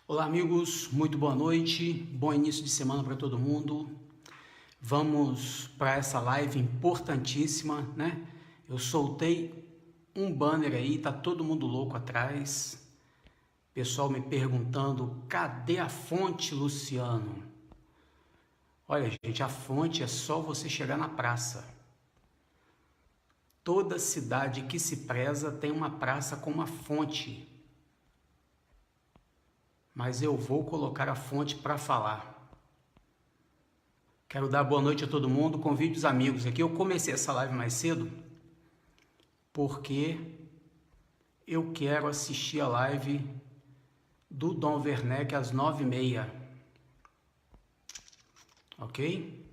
Olá, amigos, muito boa noite, bom início de semana para todo mundo. Vamos para essa live importantíssima, né? Eu soltei um banner aí, tá todo mundo louco atrás. Pessoal me perguntando, cadê a fonte, Luciano? Olha, gente, a fonte é só você chegar na praça. Toda cidade que se preza tem uma praça com uma fonte. Mas eu vou colocar a fonte para falar. Quero dar boa noite a todo mundo, convide os amigos aqui. Eu comecei essa live mais cedo porque eu quero assistir a live do Dom Werneck às 9h30. Ok?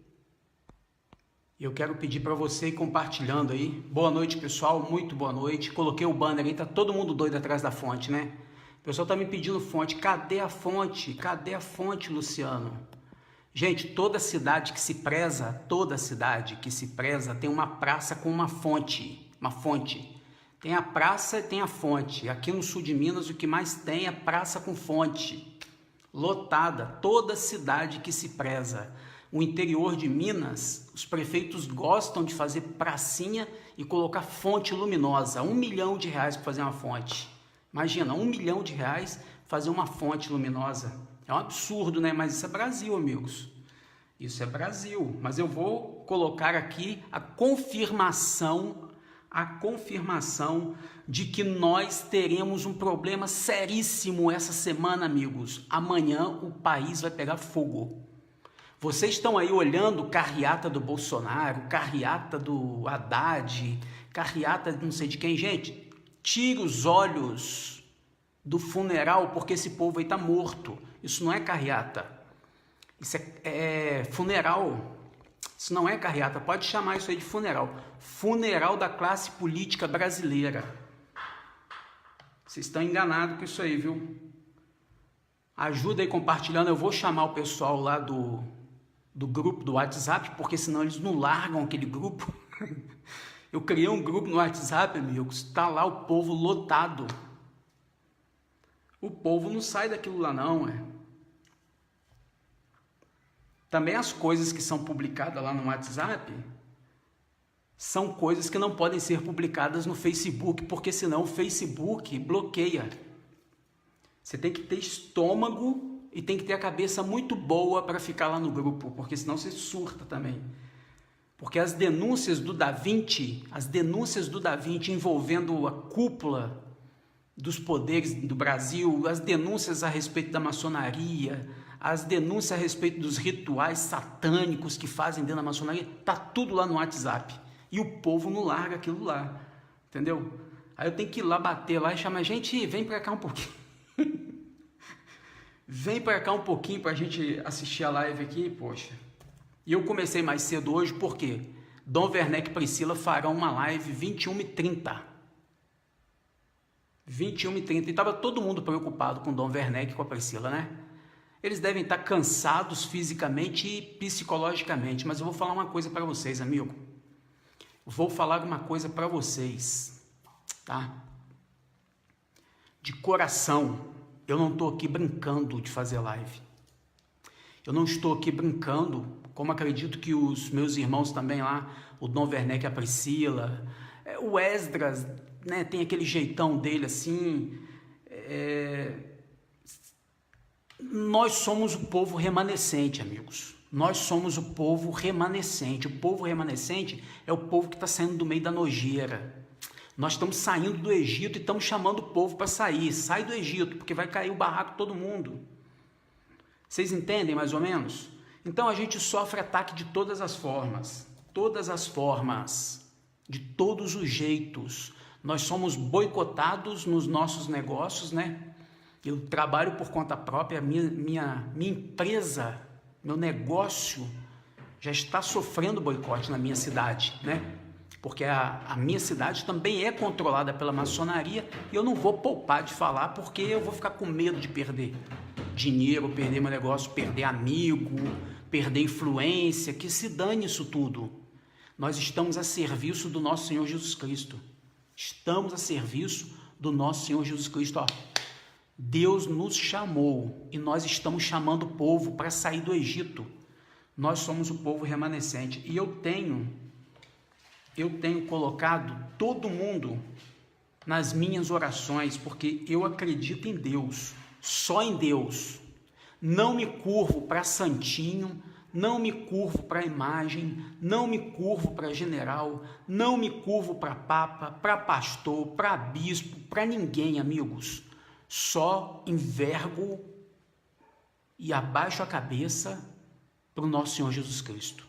Eu quero pedir para você ir compartilhando aí. Boa noite, pessoal, muito boa noite. Coloquei o banner aí, tá todo mundo doido atrás da fonte, né? O pessoal tá me pedindo fonte. Cadê a fonte? Cadê a fonte, Luciano? Gente, toda cidade que se preza tem uma praça com uma fonte. Tem a praça e tem a fonte. Aqui no sul de Minas o que mais tem é praça com fonte. Lotada, toda cidade que se preza. O interior de Minas, os prefeitos gostam de fazer pracinha e colocar fonte luminosa. R$1 milhão para fazer uma fonte. Imagina, R$1 milhão fazer uma fonte luminosa. É um absurdo, né? Mas isso é Brasil, amigos. Isso é Brasil. Mas eu vou colocar aqui a confirmação de que nós teremos um problema seríssimo essa semana, amigos. Amanhã o país vai pegar fogo. Vocês estão aí olhando carreata do Bolsonaro, carreata do Haddad, carreata de não sei de quem, gente. Tire os olhos do funeral, porque esse povo aí está morto. Isso não é carreata. Isso é funeral. Isso não é carreata. Pode chamar isso aí de funeral. Funeral da classe política brasileira. Vocês estão enganados com isso aí, viu? Ajuda aí compartilhando. Eu vou chamar o pessoal lá do grupo do WhatsApp, porque senão eles não largam aquele grupo. Eu criei um grupo no WhatsApp, amigos, está lá o povo lotado. O povo não sai daquilo lá não, Também as coisas que são publicadas lá no WhatsApp são coisas que não podem ser publicadas no Facebook, porque senão o Facebook bloqueia. Você tem que ter estômago e tem que ter a cabeça muito boa para ficar lá no grupo, porque senão você surta também. Porque as denúncias do Da Vinci envolvendo a cúpula dos poderes do Brasil, as denúncias a respeito da maçonaria, as denúncias a respeito dos rituais satânicos que fazem dentro da maçonaria, tá tudo lá no WhatsApp. E o povo não larga aquilo lá, entendeu? Aí eu tenho que ir lá bater lá e chamar, gente, vem pra cá um pouquinho. Vem pra cá um pouquinho pra gente assistir a live aqui, poxa. E eu comecei mais cedo hoje porque Dom Werneck e Priscila farão uma live 21h30. 21h30. E estava todo mundo preocupado com Dom Werneck e com a Priscila, né? Eles devem estar cansados fisicamente e psicologicamente. Mas eu vou falar uma coisa para vocês, amigo. Vou falar uma coisa para vocês, tá? De coração, eu não estou aqui brincando de fazer live. Eu não estou aqui brincando, como acredito que os meus irmãos também lá, o Dom Werneck e a Priscila, o Esdras, né, tem aquele jeitão dele assim. Nós somos o povo remanescente, amigos. Nós somos o povo remanescente. O povo remanescente é o povo que está saindo do meio da nojeira. Nós estamos saindo do Egito e estamos chamando o povo para sair. Sai do Egito, porque vai cair o barraco de todo mundo. Vocês entendem mais ou menos? Então a gente sofre ataque de todas as formas, de todos os jeitos. Nós somos boicotados nos nossos negócios, né? Eu trabalho por conta própria, minha empresa, meu negócio já está sofrendo boicote na minha cidade, né? Porque a minha cidade também é controlada pela maçonaria e eu não vou poupar de falar porque eu vou ficar com medo de perder dinheiro, perder meu negócio, perder amigo, perder influência, que se dane isso tudo. Nós estamos a serviço do nosso Senhor Jesus Cristo. Estamos a serviço do nosso Senhor Jesus Cristo, ó. Deus nos chamou e nós estamos chamando o povo para sair do Egito. Nós somos o povo remanescente. E eu tenho colocado todo mundo nas minhas orações, porque eu acredito em Deus, só em Deus. Não me curvo para santinho, não me curvo para imagem, não me curvo para general, não me curvo para papa, para pastor, para bispo, para ninguém, amigos. Só envergo e abaixo a cabeça para o nosso Senhor Jesus Cristo.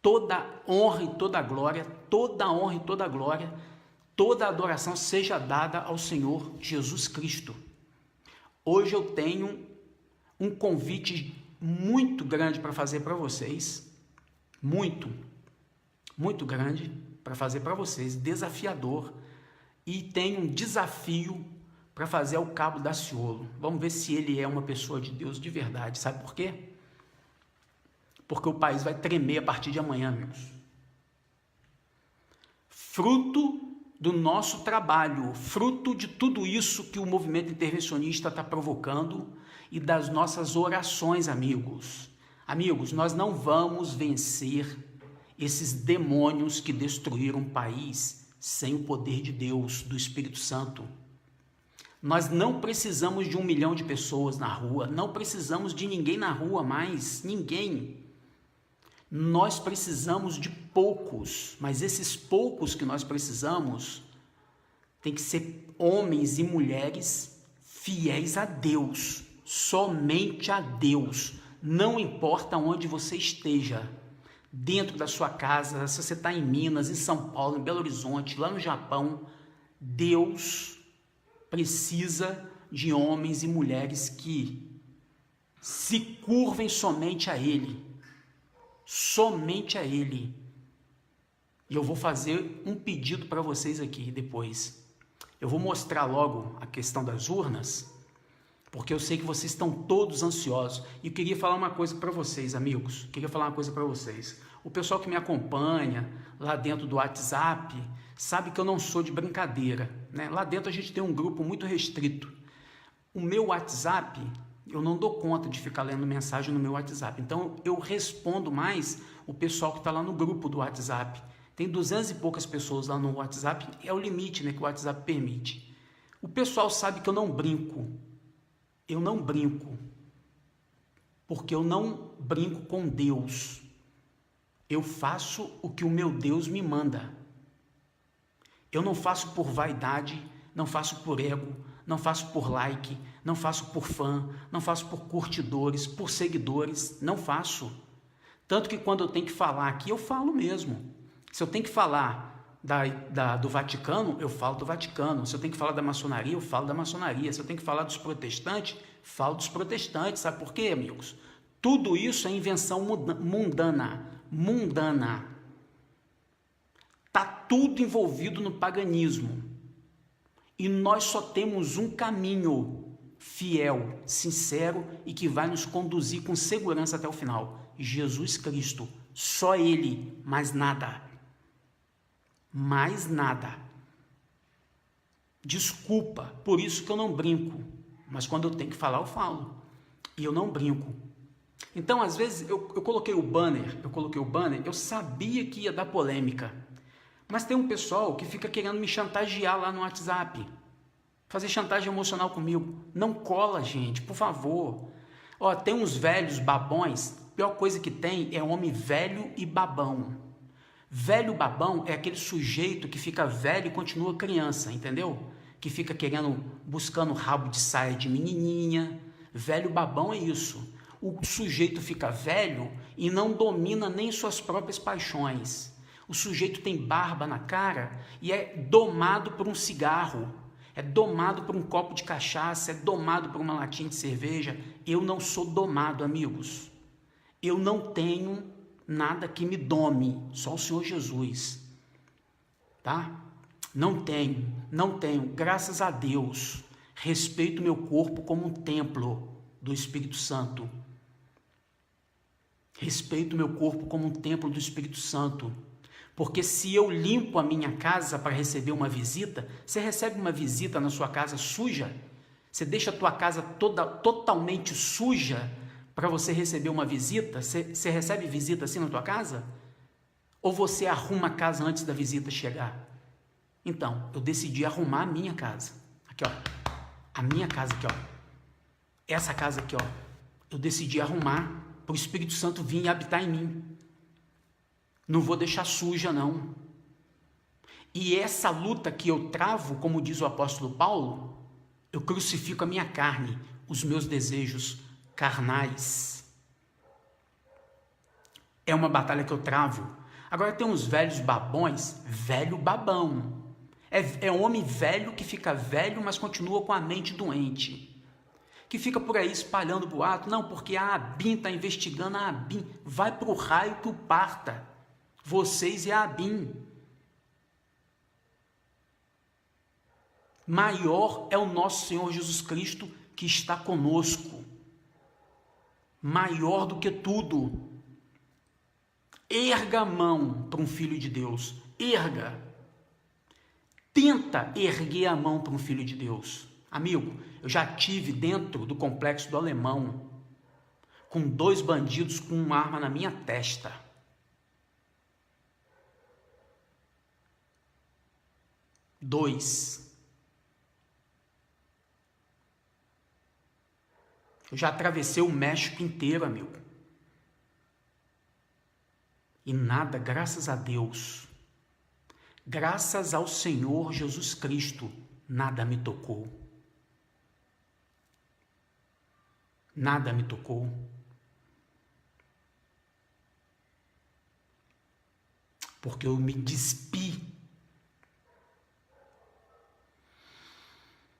Toda honra e toda glória, toda honra e toda glória, toda adoração seja dada ao Senhor Jesus Cristo. Hoje eu tenho um convite muito grande para fazer para vocês, muito grande para fazer para vocês, desafiador, e tenho um desafio para fazer ao Cabo Daciolo. Vamos ver se ele é uma pessoa de Deus de verdade. Sabe por quê? Porque o país vai tremer a partir de amanhã, amigos. Fruto do nosso trabalho, fruto de tudo isso que o movimento intervencionista está provocando e das nossas orações, amigos. Amigos, nós não vamos vencer esses demônios que destruíram o país sem o poder de Deus, do Espírito Santo. Nós não precisamos de 1 milhão de pessoas na rua, não precisamos de ninguém na rua mais, ninguém. Nós precisamos de poucos, mas esses poucos que nós precisamos tem que ser homens e mulheres fiéis a Deus, somente a Deus. Não importa onde você esteja, dentro da sua casa, se você está em Minas, em São Paulo, em Belo Horizonte, lá no Japão, Deus precisa de homens e mulheres que se curvem somente a Ele. Somente a Ele. E eu vou fazer um pedido para vocês aqui depois. Eu vou mostrar logo a questão das urnas, porque eu sei que vocês estão todos ansiosos. E eu queria falar uma coisa para vocês, amigos. O pessoal que me acompanha lá dentro do WhatsApp sabe que eu não sou de brincadeira, né? Lá dentro a gente tem um grupo muito restrito. O meu WhatsApp, eu não dou conta de ficar lendo mensagem no meu WhatsApp. Então eu respondo mais o pessoal que está lá no grupo do WhatsApp. Tem 200 e poucas pessoas lá no WhatsApp, é o limite, né, que o WhatsApp permite. O pessoal sabe que eu não brinco. Eu não brinco. Porque eu não brinco com Deus. Eu faço o que o meu Deus me manda. Eu não faço por vaidade, não faço por ego, não faço por like, não faço por fã, não faço por curtidores, por seguidores, não faço. Tanto que quando eu tenho que falar aqui, eu falo mesmo. Se eu tenho que falar do Vaticano, eu falo do Vaticano. Se eu tenho que falar da maçonaria, eu falo da maçonaria. Se eu tenho que falar dos protestantes, falo dos protestantes. Sabe por quê, amigos? Tudo isso é invenção mundana. Está tudo envolvido no paganismo. E nós só temos um caminho fiel, sincero e que vai nos conduzir com segurança até o final. Jesus Cristo. Só Ele, mais nada. Mais nada. Desculpa, por isso que eu não brinco. Mas quando eu tenho que falar, eu falo. E eu não brinco. Então, às vezes, eu coloquei o banner, eu sabia que ia dar polêmica. Mas tem um pessoal que fica querendo me chantagear lá no WhatsApp. Fazer chantagem emocional comigo. Não cola, gente, por favor. Ó, tem uns velhos babões, a pior coisa que tem é homem velho e babão. Velho babão é aquele sujeito que fica velho e continua criança, entendeu? Que fica buscando rabo de saia de menininha. Velho babão é isso. O sujeito fica velho e não domina nem suas próprias paixões. O sujeito tem barba na cara e é domado por um cigarro, é domado por um copo de cachaça, é domado por uma latinha de cerveja. Eu não sou domado, amigos. Eu não tenho nada que me dome, só o Senhor Jesus. Tá? Não tenho, graças a Deus. Respeito meu corpo como um templo do Espírito Santo. Respeito meu corpo como um templo do Espírito Santo. Porque se eu limpo a minha casa para receber uma visita, você recebe uma visita na sua casa suja? Você deixa a tua casa totalmente suja para você receber uma visita? Você recebe visita assim na tua casa? Ou você arruma a casa antes da visita chegar? Então, eu decidi arrumar a minha casa. Aqui, ó. A minha casa aqui, ó. Essa casa aqui, ó. Eu decidi arrumar para o Espírito Santo vir e habitar em mim. Não vou deixar suja, não. E essa luta que eu travo, como diz o apóstolo Paulo, eu crucifico a minha carne, os meus desejos carnais. É uma batalha que eu travo. Agora tem uns velhos babões, velho babão. É homem velho que fica velho, mas continua com a mente doente. Que fica por aí espalhando boato. Não, porque a ABIN está investigando a ABIN. Vai para o raio que o parta. Vocês e a ABIN. Maior é o nosso Senhor Jesus Cristo que está conosco. Maior do que tudo. Erga a mão para um filho de Deus. Erga. Tenta erguer a mão para um filho de Deus. Amigo, eu já tive dentro do Complexo do Alemão com 2 bandidos com uma arma na minha testa. Dois. Eu já atravessei o México inteiro, amigo. E nada, graças a Deus, graças ao Senhor Jesus Cristo, nada me tocou. Nada me tocou. Porque eu me despi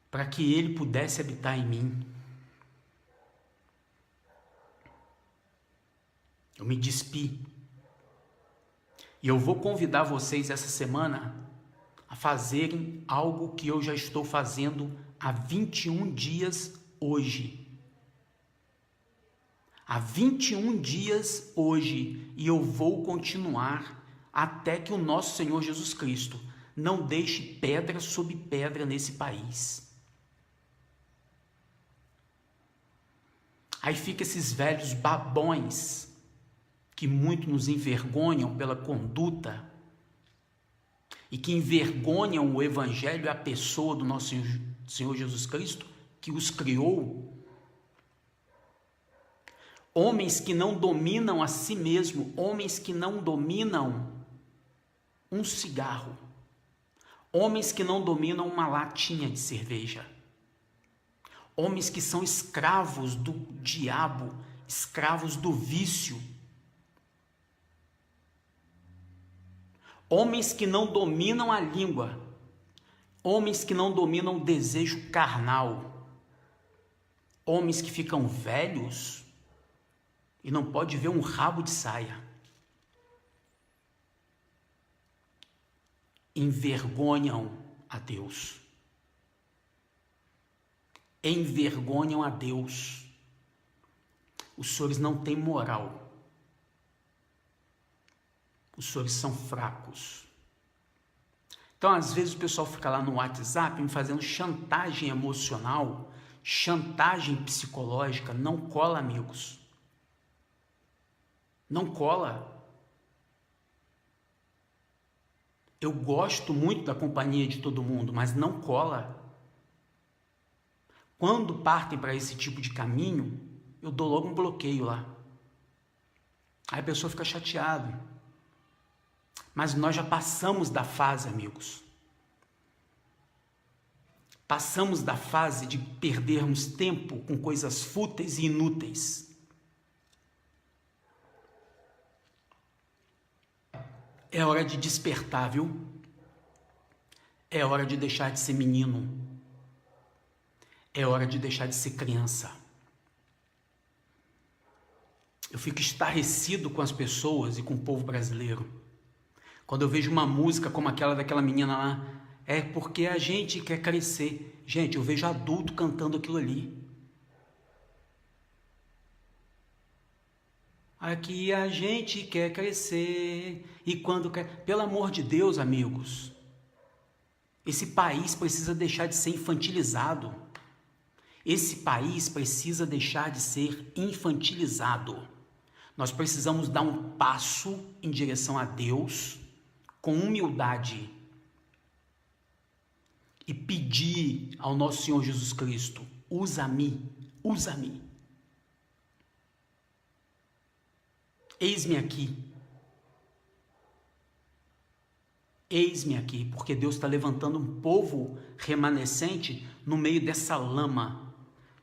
para que Ele pudesse habitar em mim. Eu me despi. E eu vou convidar vocês essa semana a fazerem algo que eu já estou fazendo há 21 dias hoje. Há 21 dias hoje. E eu vou continuar até que o nosso Senhor Jesus Cristo não deixe pedra sobre pedra nesse país. Aí fica esses velhos babões que muito nos envergonham pela conduta e que envergonham o Evangelho e a pessoa do nosso Senhor Jesus Cristo, que os criou. Homens que não dominam a si mesmo, homens que não dominam um cigarro, homens que não dominam uma latinha de cerveja, homens que são escravos do diabo, escravos do vício, homens que não dominam a língua, homens que não dominam o desejo carnal, homens que ficam velhos e não pode ver um rabo de saia, envergonham a Deus, envergonham a Deus. Os senhores não têm moral. Os senhores são fracos. Então, às vezes, o pessoal fica lá no WhatsApp me fazendo chantagem emocional, chantagem psicológica. Não cola, amigos. Não cola. Eu gosto muito da companhia de todo mundo, mas não cola. Quando partem para esse tipo de caminho, eu dou logo um bloqueio lá. Aí a pessoa fica chateada. Mas nós já passamos da fase, amigos. Passamos da fase de perdermos tempo com coisas fúteis e inúteis. É hora de despertar, viu? É hora de deixar de ser menino. É hora de deixar de ser criança. Eu fico estarrecido com as pessoas e com o povo brasileiro. Quando eu vejo uma música como aquela daquela menina lá, é porque a gente quer crescer. Gente, eu vejo adulto cantando aquilo ali. Aqui a gente quer crescer e quando quer... Pelo amor de Deus, amigos, esse país precisa deixar de ser infantilizado. Esse país precisa deixar de ser infantilizado. Nós precisamos dar um passo em direção a Deus com humildade e pedir ao nosso Senhor Jesus Cristo: usa-me, usa-me. Eis-me aqui. Eis-me aqui, porque Deus está levantando um povo remanescente no meio dessa lama,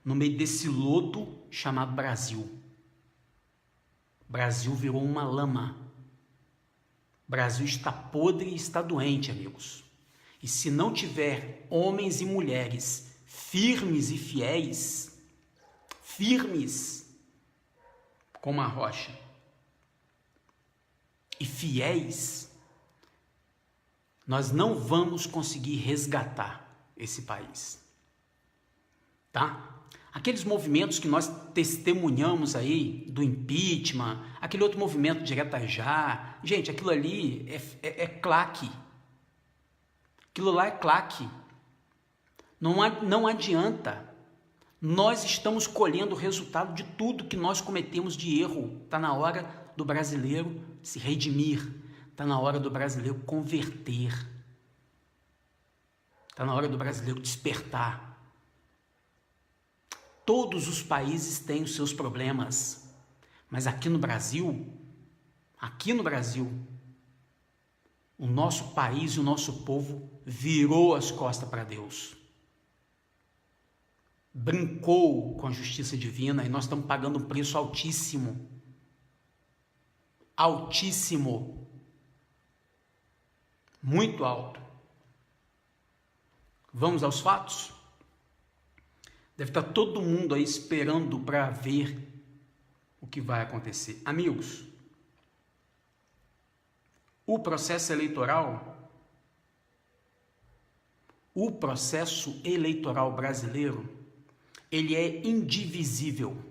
no meio desse lodo chamado Brasil. Brasil virou uma lama. Brasil está podre e está doente, amigos. E se não tiver homens e mulheres firmes e fiéis, firmes como a rocha, e fiéis, nós não vamos conseguir resgatar esse país, tá? Aqueles movimentos que nós testemunhamos aí, do impeachment, aquele outro movimento direta já, gente, aquilo ali é claque, aquilo lá é claque, não adianta, nós estamos colhendo o resultado de tudo que nós cometemos de erro. Está na hora do brasileiro se redimir, está na hora do brasileiro converter, está na hora do brasileiro despertar. Todos os países têm os seus problemas, mas aqui no Brasil, o nosso país e o nosso povo virou as costas para Deus. Brincou com a justiça divina e nós estamos pagando um preço altíssimo. Altíssimo. Muito alto. Vamos aos fatos? Deve estar todo mundo aí esperando para ver o que vai acontecer. Amigos, o processo eleitoral brasileiro, ele é indivisível.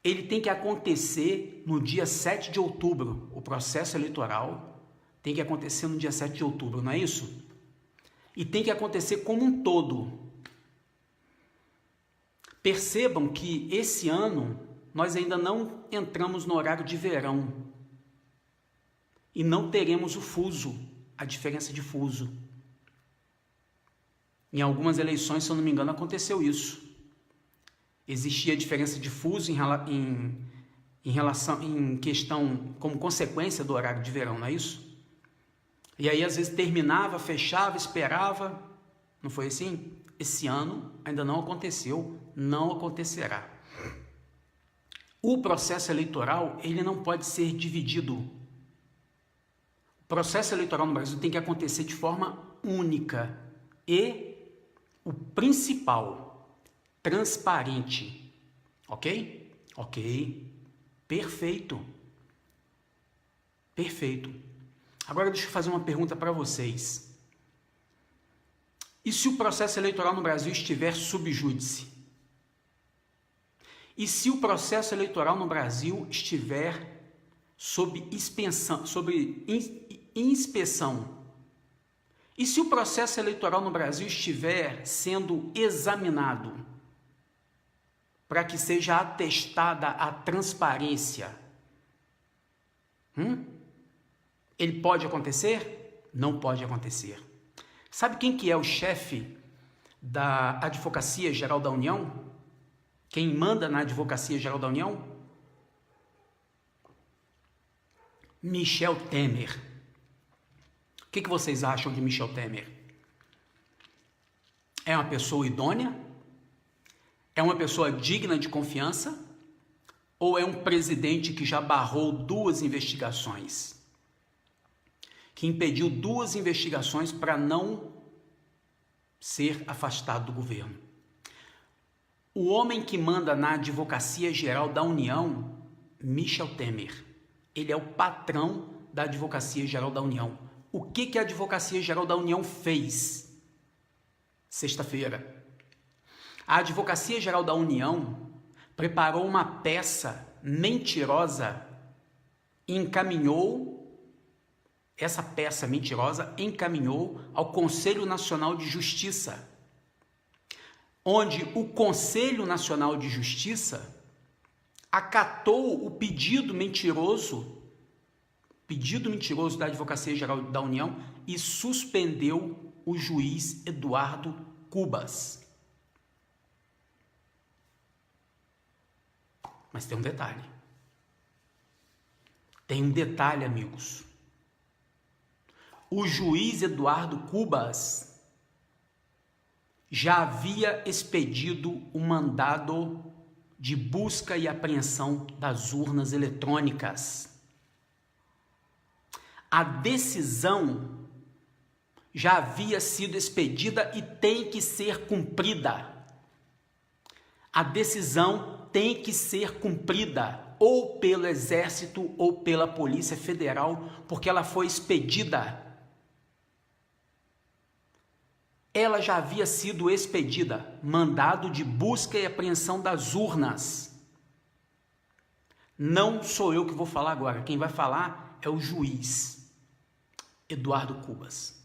Ele tem que acontecer no dia 7 de outubro. O processo eleitoral tem que acontecer no dia 7 de outubro, não é isso? E tem que acontecer como um todo. Percebam que esse ano nós ainda não entramos no horário de verão e não teremos o fuso, a diferença de fuso. Em algumas eleições, se eu não me engano, aconteceu isso. Existia diferença de fuso em questão, como consequência do horário de verão, não é isso? E aí, às vezes, terminava, fechava, esperava. Não foi assim? Esse ano ainda não aconteceu, não acontecerá. O processo eleitoral, ele não pode ser dividido. O processo eleitoral no Brasil tem que acontecer de forma única e o principal, transparente. Ok? Ok. Perfeito. Perfeito. Agora deixa eu fazer uma pergunta para vocês. E se o processo eleitoral no Brasil estiver sub júdice? E se o processo eleitoral no Brasil estiver sob inspeção? E se o processo eleitoral no Brasil estiver sendo examinado para que seja atestada a transparência? Ele pode acontecer? Não pode acontecer. Sabe quem que é o chefe da Advocacia Geral da União? Quem manda na Advocacia Geral da União? Michel Temer. O que vocês acham de Michel Temer? É uma pessoa idônea? É uma pessoa digna de confiança? Ou é um presidente que já barrou 2 investigações? Que impediu 2 investigações para não ser afastado do governo. O homem que manda na Advocacia Geral da União, Michel Temer, ele é o patrão da Advocacia Geral da União. O que a Advocacia Geral da União fez sexta-feira? A Advocacia Geral da União preparou uma peça mentirosa e essa peça mentirosa encaminhou ao Conselho Nacional de Justiça. onde o Conselho Nacional de Justiça acatou o pedido mentiroso da Advocacia Geral da União e suspendeu o juiz Eduardo Cubas. Mas tem um detalhe. Tem um detalhe, amigos. O juiz Eduardo Cubas já havia expedido o mandado de busca e apreensão das urnas eletrônicas. A decisão já havia sido expedida e tem que ser cumprida. A decisão tem que ser cumprida, ou pelo Exército ou pela Polícia Federal, porque ela foi expedida. Ela já havia sido expedida, mandado de busca e apreensão das urnas. Não sou eu que vou falar agora, quem vai falar é o juiz Eduardo Cubas.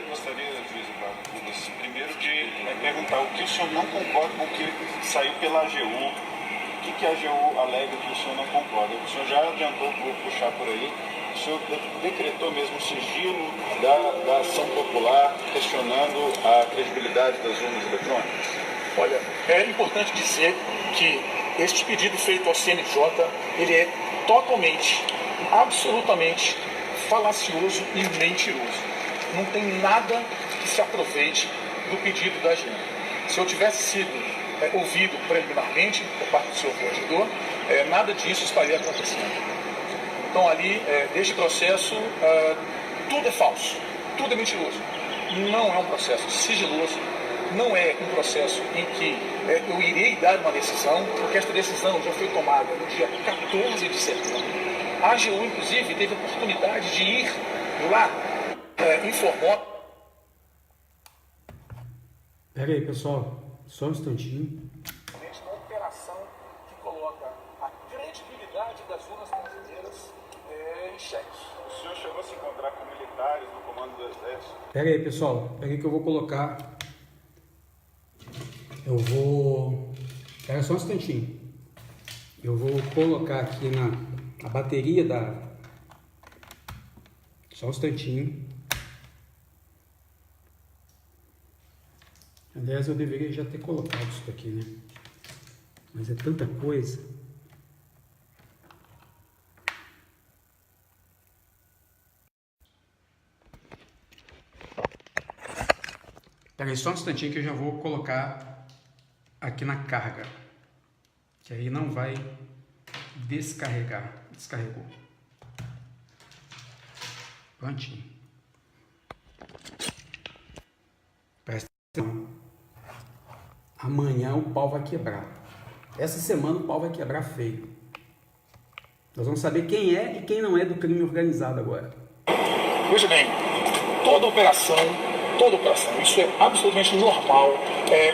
Gostaria, juiz Eduardo Cubas, primeiro de perguntar o que o senhor não concorda com o que saiu pela AGU, o que a AGU alega que o senhor não concorda. O senhor já adiantou, vou puxar por aí, o senhor decretou mesmo o sigilo da ação popular, questionando a credibilidade das urnas eletrônicas? Olha, é importante dizer que este pedido feito ao CNJ, ele é totalmente, absolutamente falacioso e mentiroso. Não tem nada que se aproveite do pedido da AGU. Se eu tivesse sido ouvido preliminarmente por parte do seu corregedor, nada disso estaria acontecendo. Então ali, deste processo, tudo é falso, tudo é mentiroso. Não é um processo sigiloso, não é um processo em que eu irei dar uma decisão, porque esta decisão já foi tomada no dia 14 de setembro. A AGU, inclusive, teve a oportunidade de ir lá, informou. Pera aí, pessoal, só um instantinho. Uma operação que coloca a credibilidade das urnas brasileiras em xeque. O senhor chegou a se encontrar com militares do comando do Exército? Pera aí, pessoal, pera aí que eu vou colocar. Pera só um instantinho. Eu vou colocar aqui na bateria da. Só um instantinho. Aliás, eu deveria já ter colocado isso aqui, né? Mas é tanta coisa. Pera aí só um instantinho que eu já vou colocar aqui na carga. Que aí não vai descarregar. Descarregou. Prontinho. Presta atenção. Amanhã o pau vai quebrar. Essa semana o pau vai quebrar feio. Nós vamos saber quem é e quem não é do crime organizado agora. Veja bem, toda operação, isso é absolutamente normal.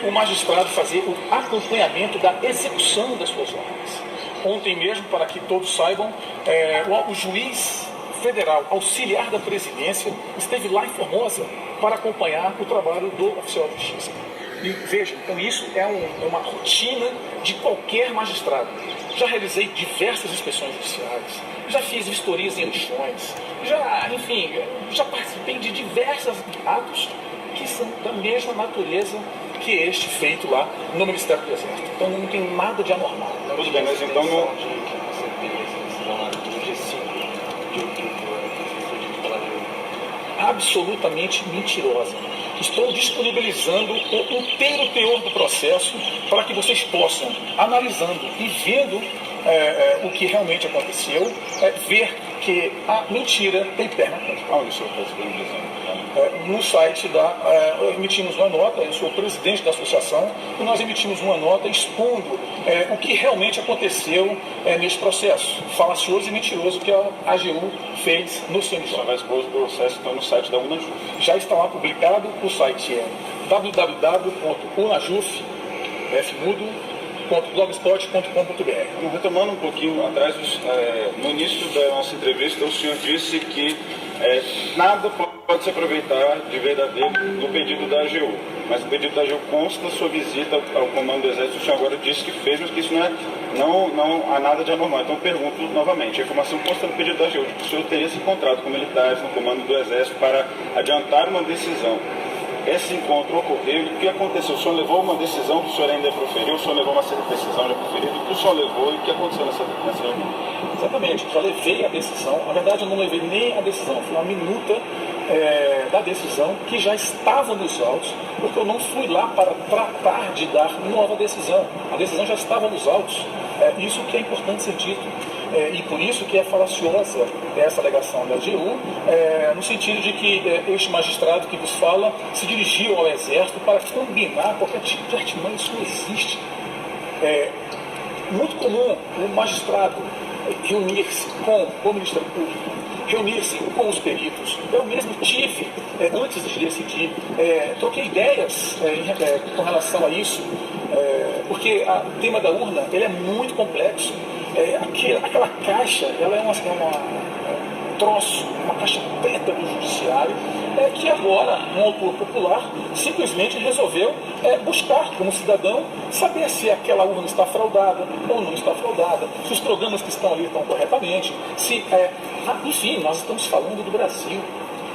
O magistrado fazer o acompanhamento da execução das suas ordens. Ontem mesmo, para que todos saibam, o juiz federal auxiliar da presidência esteve lá em Formosa para acompanhar o trabalho do oficial de justiça. E veja, então isso é uma rotina de qualquer magistrado. Já realizei diversas inspeções judiciais, já fiz vistorias em lixões, já participei de diversos atos que são da mesma natureza que este feito lá no Ministério do Exército. Então não tem nada de anormal. Tudo bem, mas então não... Absolutamente mentirosa. Estou disponibilizando o inteiro teor do processo para que vocês possam, analisando e vendo o que realmente aconteceu, ver que a mentira tem perna. Onde o senhor está disponibilizando? no site emitimos uma nota, eu sou o presidente da associação, e nós emitimos uma nota expondo o que realmente aconteceu nesse processo falacioso e mentiroso que a AGU fez no CNJ. Você vai expor o processo então, no site da Unajuf. Já está lá publicado, o site é www.unajuf.blogspot.com.br. Retomando um pouquinho atrás, no início da nossa entrevista, o senhor disse que nada pode se aproveitar de verdadeiro do pedido da AGU, mas o pedido da AGU consta sua visita ao comando do Exército, o senhor agora disse que fez, mas que isso não há nada de anormal. Então pergunto novamente, a informação consta no pedido da AGU de que o senhor teria se encontrado com militares no comando do Exército para adiantar uma decisão. Esse encontro ocorreu e o que aconteceu? O senhor levou uma decisão que o senhor ainda proferiu, o senhor levou uma decisão já proferida, o que o senhor levou e o que aconteceu nessa reunião? Exatamente, já levei a decisão, na verdade eu não levei nem a decisão, foi uma minuta da decisão que já estava nos autos, porque eu não fui lá para tratar de dar nova decisão, a decisão já estava nos autos, isso que é importante ser dito. E por isso que é falaciosa essa alegação da AGU, no sentido de que este magistrado que vos fala se dirigiu ao Exército para combinar qualquer tipo de artimanha. Isso não existe. É muito comum o magistrado reunir-se com o Ministério Público, reunir-se com os peritos. Eu mesmo tive, antes de decidir, troquei ideias com relação a isso, porque o tema da urna ele é muito complexo. Aquela caixa, ela é um troço, uma caixa preta do judiciário, que agora um autor popular simplesmente resolveu buscar, como cidadão, saber se aquela urna está fraudada ou não está fraudada, se os programas que estão ali estão corretamente, enfim, nós estamos falando do Brasil.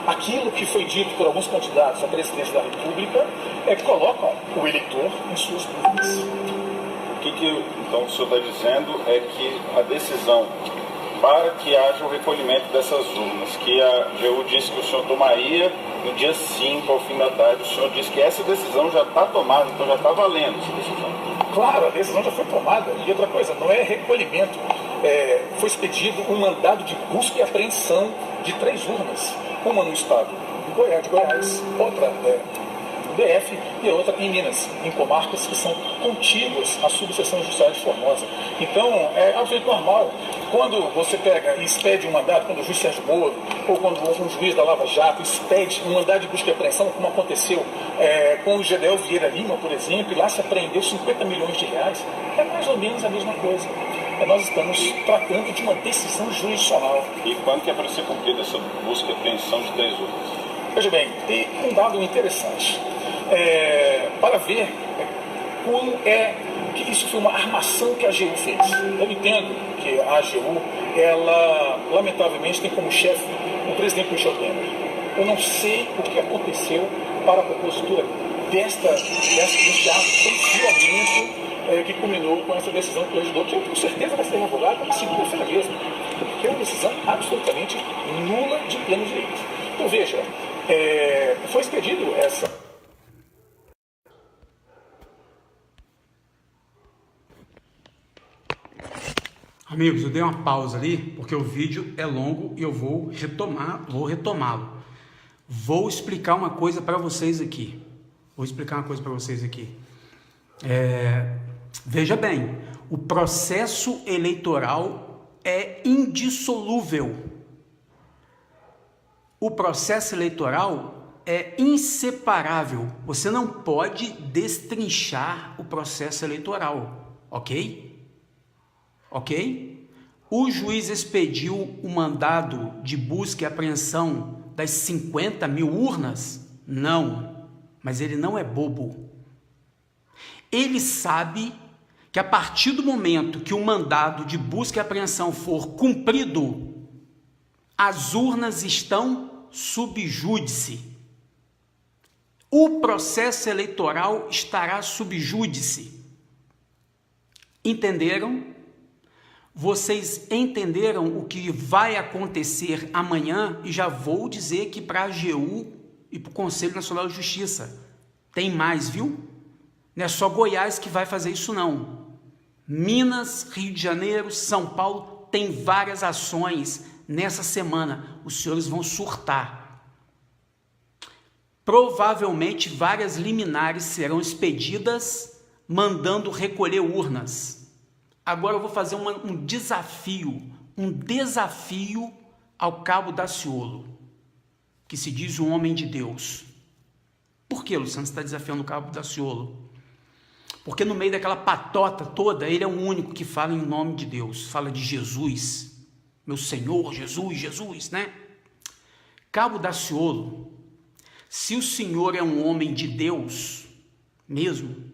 Aquilo que foi dito por alguns candidatos à presidência da República colocam o eleitor em suas dúvidas. O que então o senhor está dizendo é que a decisão para que haja o recolhimento dessas urnas, que a AGU disse que o senhor tomaria no dia 5, ao fim da tarde, o senhor disse que essa decisão já está tomada, então já está valendo essa decisão. Claro, a decisão já foi tomada. E outra coisa, não é recolhimento. Foi expedido um mandado de busca e apreensão de 3 urnas. Uma no estado de Goiás, outra no DF e outra em Minas, em comarcas que são contíguas à subseção judiciária de Formosa. Então, é absolutamente normal. Quando você pega e expede um mandado, quando o juiz Sérgio Moro, ou quando um juiz da Lava Jato expede um mandado de busca e apreensão, como aconteceu com o Gedel Vieira Lima, por exemplo, e lá se apreendeu 50 milhões de reais, é mais ou menos a mesma coisa. Nós estamos tratando de uma decisão jurisdicional. E quando que é para ser cumprida essa busca e apreensão de 3 urnas? Veja bem, tem um dado interessante. Para ver como que isso foi uma armação que a AGU fez. Eu entendo que a AGU, ela lamentavelmente tem como chefe o presidente Michel Temer. Eu não sei o que aconteceu para a propositura deste ato tão violento que culminou com essa decisão que o legislador, que eu tenho certeza vai ser revogada na segunda-feira mesmo, porque é uma decisão absolutamente nula de pleno direito. Então veja, foi expedido essa... Amigos, eu dei uma pausa ali, porque o vídeo é longo e eu vou retomá-lo. Vou explicar uma coisa para vocês aqui. Veja bem, o processo eleitoral é indissolúvel. O processo eleitoral é inseparável. Você não pode destrinchar o processo eleitoral, ok? Ok? O juiz expediu o mandado de busca e apreensão das 50 mil urnas? Não, mas ele não é bobo. Ele sabe que a partir do momento que o mandado de busca e apreensão for cumprido, as urnas estão sub júdice. O processo eleitoral estará sub júdice. Entenderam? Vocês entenderam o que vai acontecer amanhã? E já vou dizer que para a AGU e para o Conselho Nacional de Justiça tem mais, viu? Não é só Goiás que vai fazer isso não. Minas, Rio de Janeiro, São Paulo, tem várias ações nessa semana. Os senhores vão surtar. provavelmente várias liminares serão expedidas, mandando recolher urnas. Agora eu vou fazer um desafio ao Cabo Daciolo, que se diz um homem de Deus. Por que, Luciano, você está desafiando o Cabo Daciolo? Porque no meio daquela patota toda, ele é o único que fala em nome de Deus, fala de Jesus, meu Senhor, Jesus, né? Cabo Daciolo, se o senhor é um homem de Deus mesmo,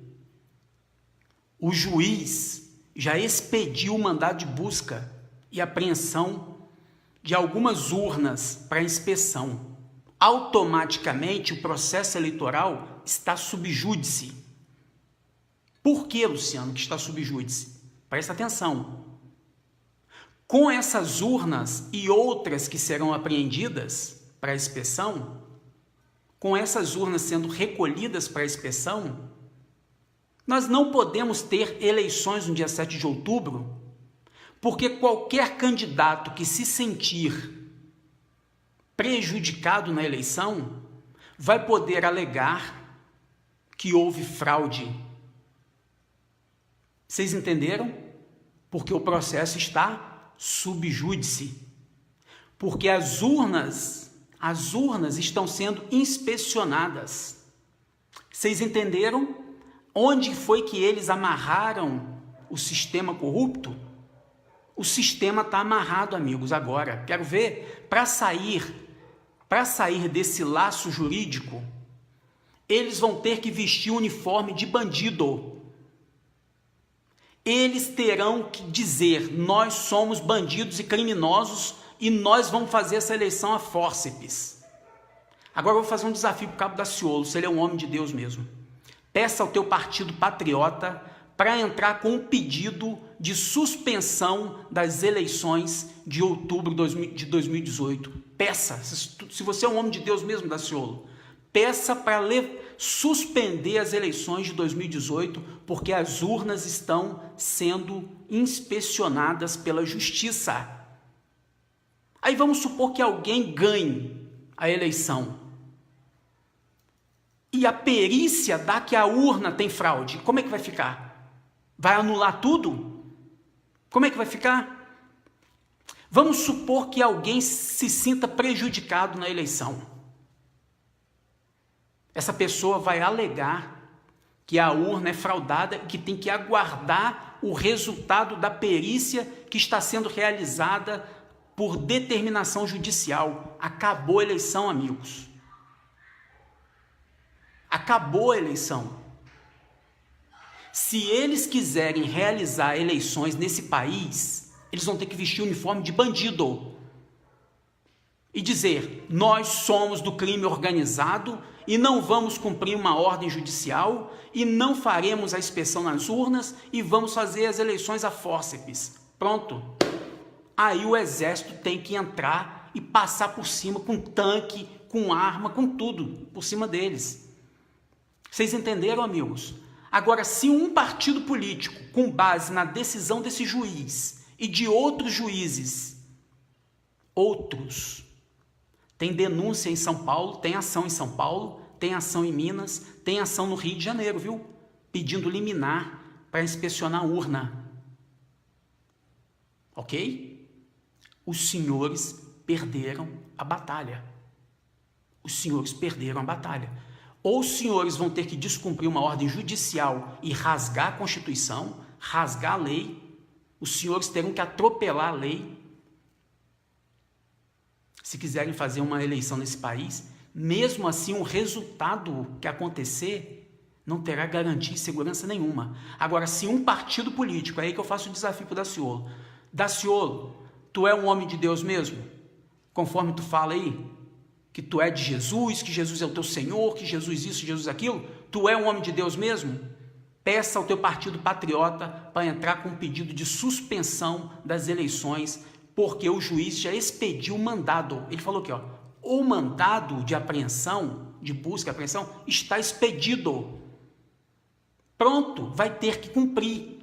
o juiz já expediu o mandado de busca e apreensão de algumas urnas para inspeção. Automaticamente o processo eleitoral está sob júdice. Por que, Luciano, que está sob júdice? Presta atenção. Com essas urnas e outras que serão apreendidas para inspeção, com essas urnas sendo recolhidas para inspeção, nós não podemos ter eleições no dia 7 de outubro, porque qualquer candidato que se sentir prejudicado na eleição vai poder alegar que houve fraude. Vocês entenderam? Porque o processo está sob júdice. Porque as urnas estão sendo inspecionadas. Vocês entenderam onde foi que eles amarraram o sistema corrupto? O sistema está amarrado, amigos, agora. Quero ver, para sair desse laço jurídico, eles vão ter que vestir o uniforme de bandido. Eles terão que dizer, nós somos bandidos e criminosos e nós vamos fazer essa eleição a fórceps. Agora eu vou fazer um desafio para o Cabo Daciolo, se ele é um homem de Deus mesmo. Peça ao teu partido patriota para entrar com um pedido de suspensão das eleições de outubro de 2018. Peça, se você é um homem de Deus mesmo, Daciolo, peça para suspender as eleições de 2018, porque as urnas estão sendo inspecionadas pela justiça. Aí vamos supor que alguém ganhe a eleição e a perícia dá que a urna tem fraude. Como é que vai ficar? Vai anular tudo? Como é que vai ficar? Vamos supor que alguém se sinta prejudicado na eleição. Essa pessoa vai alegar que a urna é fraudada e que tem que aguardar o resultado da perícia que está sendo realizada por determinação judicial. Acabou a eleição, amigos. Acabou a eleição. Se eles quiserem realizar eleições nesse país, eles vão ter que vestir o uniforme de bandido e dizer, nós somos do crime organizado e não vamos cumprir uma ordem judicial e não faremos a inspeção nas urnas e vamos fazer as eleições a fórceps. Pronto. Aí o exército tem que entrar e passar por cima com tanque, com arma, com tudo por cima deles. Vocês entenderam, amigos? Agora, se um partido político, com base na decisão desse juiz e de outros juízes, tem denúncia em São Paulo, tem ação em São Paulo, tem ação em Minas, tem ação no Rio de Janeiro, viu? Pedindo liminar para inspecionar a urna. Ok? Os senhores perderam a batalha. Os senhores perderam a batalha. Ou os senhores vão ter que descumprir uma ordem judicial e rasgar a Constituição, rasgar a lei, os senhores terão que atropelar a lei, se quiserem fazer uma eleição nesse país. Mesmo assim, o resultado que acontecer não terá garantia e segurança nenhuma. Agora, se um partido político, é aí que eu faço o desafio para o Daciolo. Daciolo, tu é um homem de Deus mesmo? Conforme tu fala aí, que tu é de Jesus, que Jesus é o teu Senhor, que Jesus isso, Jesus aquilo, tu é um homem de Deus mesmo? Peça ao teu partido patriota para entrar com um pedido de suspensão das eleições, porque o juiz já expediu o mandado. Ele falou aqui, ó, o mandado de apreensão, de busca e apreensão, está expedido. Pronto, vai ter que cumprir.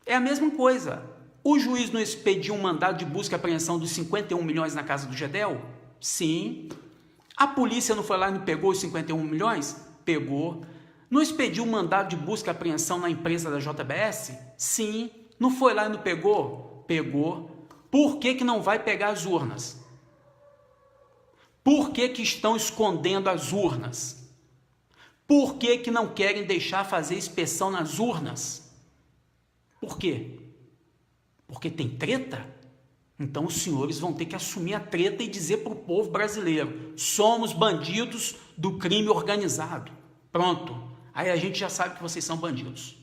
É a mesma coisa. O juiz não expediu um mandado de busca e apreensão dos 51 milhões na casa do Gedel? Sim. A polícia não foi lá e não pegou os 51 milhões? Pegou. Não expediu um mandado de busca e apreensão na empresa da JBS? Sim. Não foi lá e não pegou? Pegou. Por que não vai pegar as urnas? Por que estão escondendo as urnas? Por que não querem deixar fazer inspeção nas urnas? Por quê? Porque tem treta? Então os senhores vão ter que assumir a treta e dizer para o povo brasileiro: somos bandidos do crime organizado. Pronto. Aí a gente já sabe que vocês são bandidos.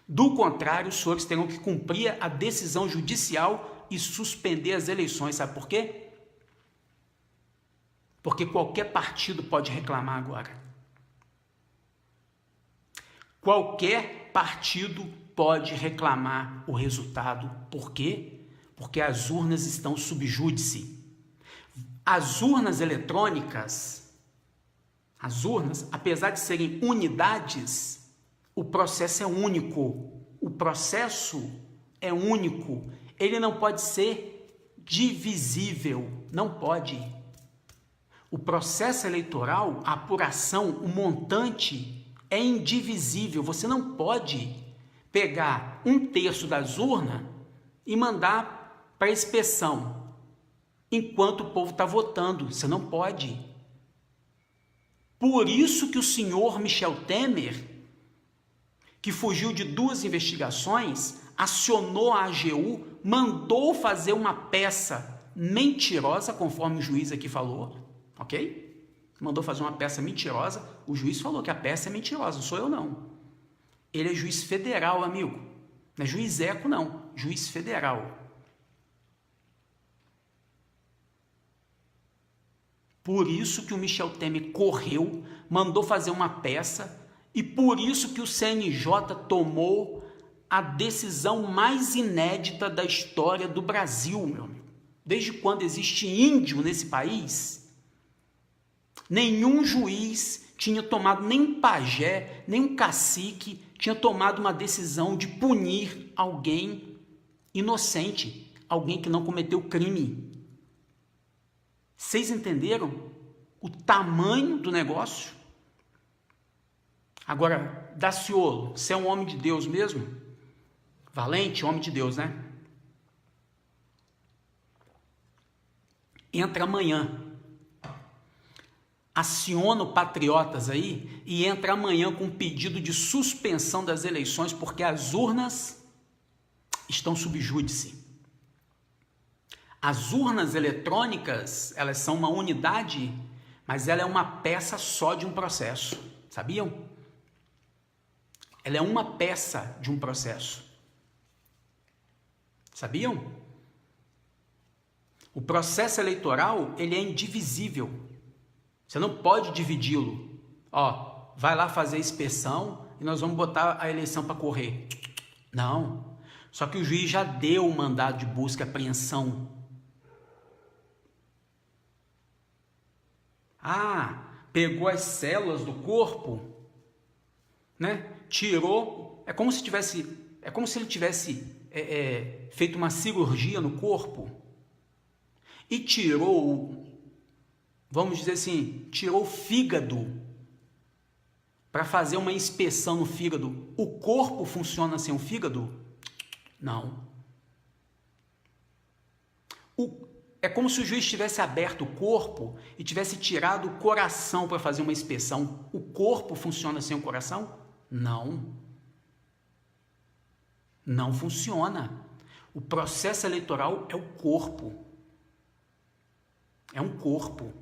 Do contrário, os senhores terão que cumprir a decisão judicial e suspender as eleições. Sabe por quê? Porque qualquer partido pode reclamar agora. Qualquer partido pode reclamar o resultado. Por quê? Porque as urnas estão sob júdice. As urnas eletrônicas, apesar de serem unidades, o processo é único. O processo é único. Ele não pode ser divisível. Não pode. O processo eleitoral, a apuração, o montante é indivisível. Você não pode pegar 1/3 das urnas e mandar para inspeção enquanto o povo está votando. Você não pode. Por isso que o senhor Michel Temer, que fugiu de 2 investigações, acionou a AGU, mandou fazer uma peça mentirosa, conforme o juiz aqui falou, ok? Mandou fazer uma peça mentirosa. O juiz falou que a peça é mentirosa, não sou eu não. Ele é juiz federal, amigo. Não é juiz eco, não. Juiz federal. Por isso que o Michel Temer correu, mandou fazer uma peça, e por isso que o CNJ tomou a decisão mais inédita da história do Brasil, meu amigo. Desde quando existe índio nesse país, nenhum juiz tinha tomado, nem pajé, nem um cacique tinha tomado uma decisão de punir alguém inocente, alguém que não cometeu crime. Vocês entenderam o tamanho do negócio? Agora, Daciolo, você é um homem de Deus mesmo? Valente, homem de Deus, né? Entra amanhã. Aciona o Patriotas aí e entra amanhã com um pedido de suspensão das eleições, porque as urnas estão sob júdice. As urnas eletrônicas, elas são uma unidade, mas ela é uma peça só de um processo. Sabiam? Ela é uma peça de um processo. Sabiam? O processo eleitoral, ele é indivisível. Você não pode dividi-lo. Ó, vai lá fazer a inspeção e nós vamos botar a eleição para correr. Não. Só que o juiz já deu o mandado de busca e apreensão. Ah, pegou as células do corpo, né? Tirou. É como se ele tivesse feito uma cirurgia no corpo e tirou, vamos dizer assim, tirou o fígado para fazer uma inspeção no fígado. O corpo funciona sem o fígado? Não. É como se o juiz tivesse aberto o corpo e tivesse tirado o coração para fazer uma inspeção. O corpo funciona sem o coração? Não. Não funciona. O processo eleitoral é o corpo. É um corpo.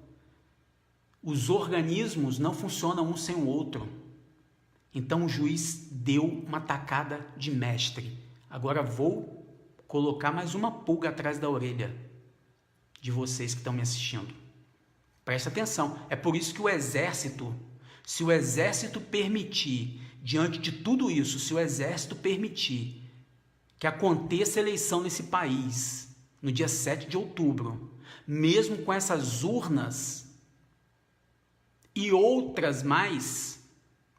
Os organismos não funcionam um sem o outro. Então o juiz deu uma tacada de mestre. Agora vou colocar mais uma pulga atrás da orelha de vocês que estão me assistindo. Presta atenção. É por isso que o exército, se o exército permitir, diante de tudo isso, se o exército permitir que aconteça eleição nesse país no dia 7 de outubro, mesmo com essas urnas e outras mais,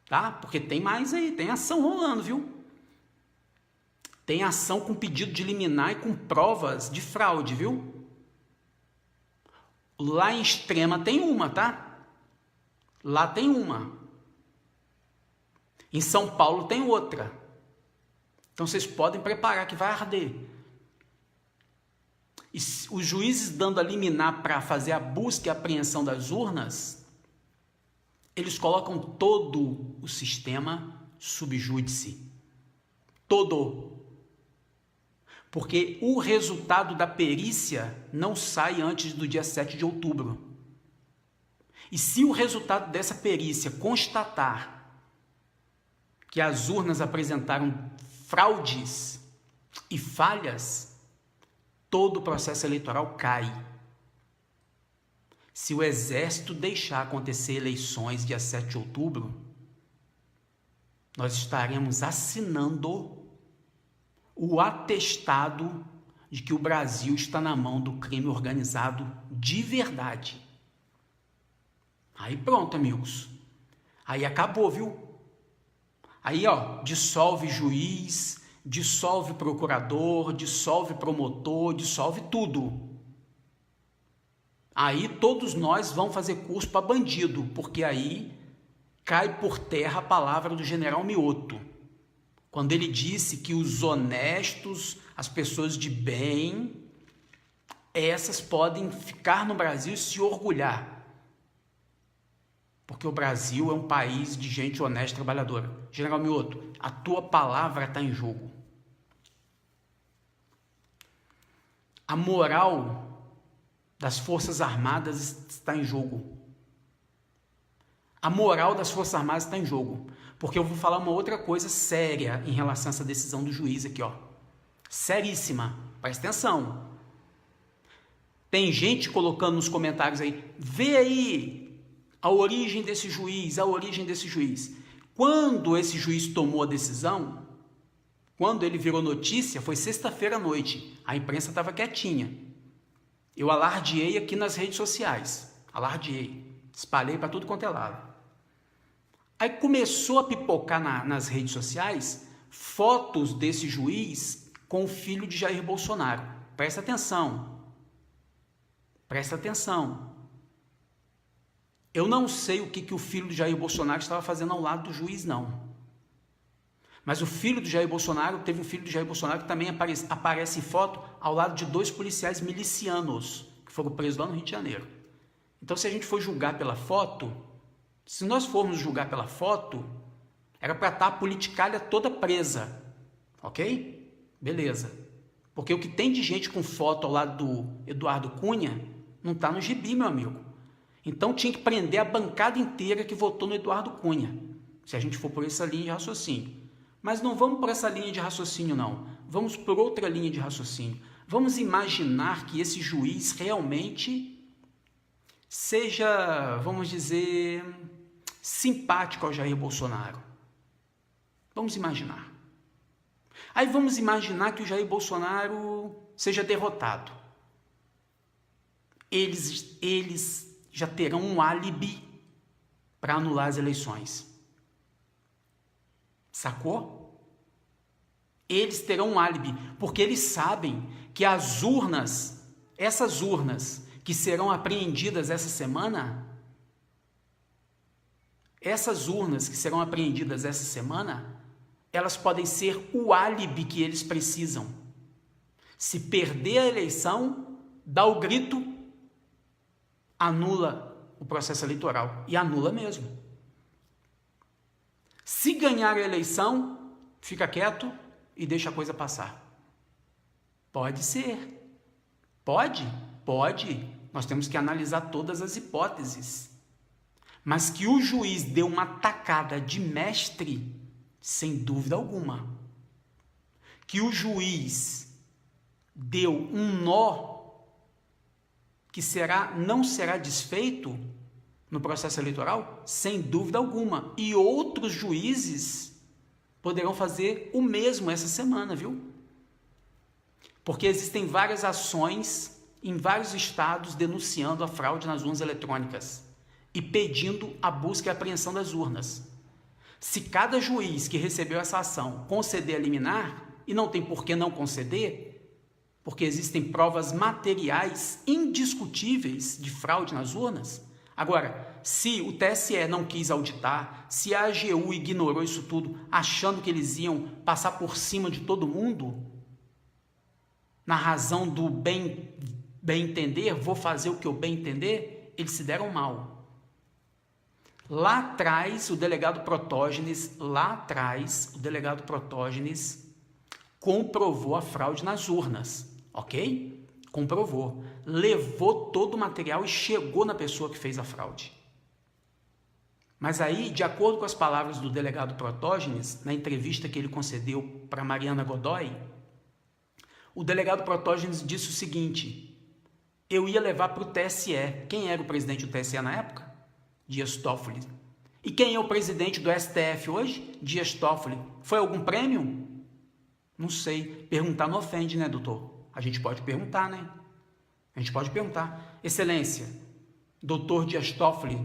tá? Porque tem mais aí, tem ação rolando, viu? Tem ação com pedido de liminar e com provas de fraude, viu? Lá em Extrema tem uma, tá? Lá tem uma. Em São Paulo tem outra. Então vocês podem preparar que vai arder. E os juízes dando a liminar para fazer a busca e apreensão das urnas, eles colocam todo o sistema sub júdice. Todo. Porque o resultado da perícia não sai antes do dia 7 de outubro. E se o resultado dessa perícia constatar que as urnas apresentaram fraudes e falhas, todo o processo eleitoral cai. Se o Exército deixar acontecer eleições dia 7 de outubro, nós estaremos assinando o atestado de que o Brasil está na mão do crime organizado de verdade. Aí pronto, amigos. Aí acabou, viu? Aí, dissolve juiz, dissolve procurador, dissolve promotor, dissolve tudo. Aí todos nós vamos fazer curso para bandido, porque aí cai por terra a palavra do general Mioto, quando ele disse que os honestos, as pessoas de bem, essas podem ficar no Brasil e se orgulhar. Porque o Brasil é um país de gente honesta e trabalhadora. General Mioto, a tua palavra está em jogo. A moral das Forças Armadas está em jogo. A moral das Forças Armadas está em jogo. Porque eu vou falar uma outra coisa séria em relação a essa decisão do juiz aqui, Seríssima. Presta atenção. Tem gente colocando nos comentários aí, vê aí a origem desse juiz, a origem desse juiz. Quando esse juiz tomou a decisão, quando ele virou notícia, foi sexta-feira à noite. A imprensa estava quietinha. Eu alardeei aqui nas redes sociais. Alardeei. Espalhei para tudo quanto é lado. Aí começou a pipocar nas redes sociais fotos desse juiz com o filho de Jair Bolsonaro. Presta atenção. Presta atenção. Eu não sei o que o filho do Jair Bolsonaro estava fazendo ao lado do juiz, não. Mas o filho do Jair Bolsonaro, teve um filho do Jair Bolsonaro que também aparece em foto ao lado de 2 policiais milicianos, que foram presos lá no Rio de Janeiro. Então, se a gente for julgar pela foto, se nós formos julgar pela foto, era para estar a politicalha toda presa, ok? Beleza. Porque o que tem de gente com foto ao lado do Eduardo Cunha não está no gibi, meu amigo. Então tinha que prender a bancada inteira que votou no Eduardo Cunha, se a gente for por essa linha de raciocínio. Mas não vamos por essa linha de raciocínio, não. Vamos por outra linha de raciocínio. Vamos imaginar que esse juiz realmente seja, vamos dizer, simpático ao Jair Bolsonaro. Vamos imaginar. Aí vamos imaginar que o Jair Bolsonaro seja derrotado. Eles já terão um álibi para anular as eleições. Sacou? Eles terão um álibi, porque eles sabem que as urnas, essas urnas que serão apreendidas essa semana, elas podem ser o álibi que eles precisam. Se perder a eleição, dá o grito, anula o processo eleitoral. E anula mesmo. Se ganhar a eleição, fica quieto e deixa a coisa passar. Pode ser. Pode. Nós temos que analisar todas as hipóteses. Mas que o juiz deu uma tacada de mestre, sem dúvida alguma. Que o juiz deu um nó que não será desfeito no processo eleitoral, sem dúvida alguma. E outros juízes poderão fazer o mesmo essa semana, viu? Porque existem várias ações em vários estados denunciando a fraude nas urnas eletrônicas e pedindo a busca e apreensão das urnas. Se cada juiz que recebeu essa ação conceder a liminar, e não tem por que não conceder, porque existem provas materiais indiscutíveis de fraude nas urnas, Agora, se o TSE não quis auditar, se a AGU ignorou isso tudo, achando que eles iam passar por cima de todo mundo, na razão do bem entender, vou fazer o que eu bem entender, eles se deram mal. Lá atrás, o delegado Protógenes, comprovou a fraude nas urnas, ok? Comprovou. Levou todo o material e chegou na pessoa que fez a fraude. Mas aí, de acordo com as palavras do delegado Protógenes, na entrevista que ele concedeu para Mariana Godoy, o delegado Protógenes disse o seguinte: eu ia levar para o TSE. Quem era o presidente do TSE na época? Dias Toffoli. E quem é o presidente do STF hoje? Dias Toffoli. Foi algum prêmio? Não sei. Perguntar não ofende, né, doutor? A gente pode perguntar, né? A gente pode perguntar. Excelência, doutor Dias Toffoli,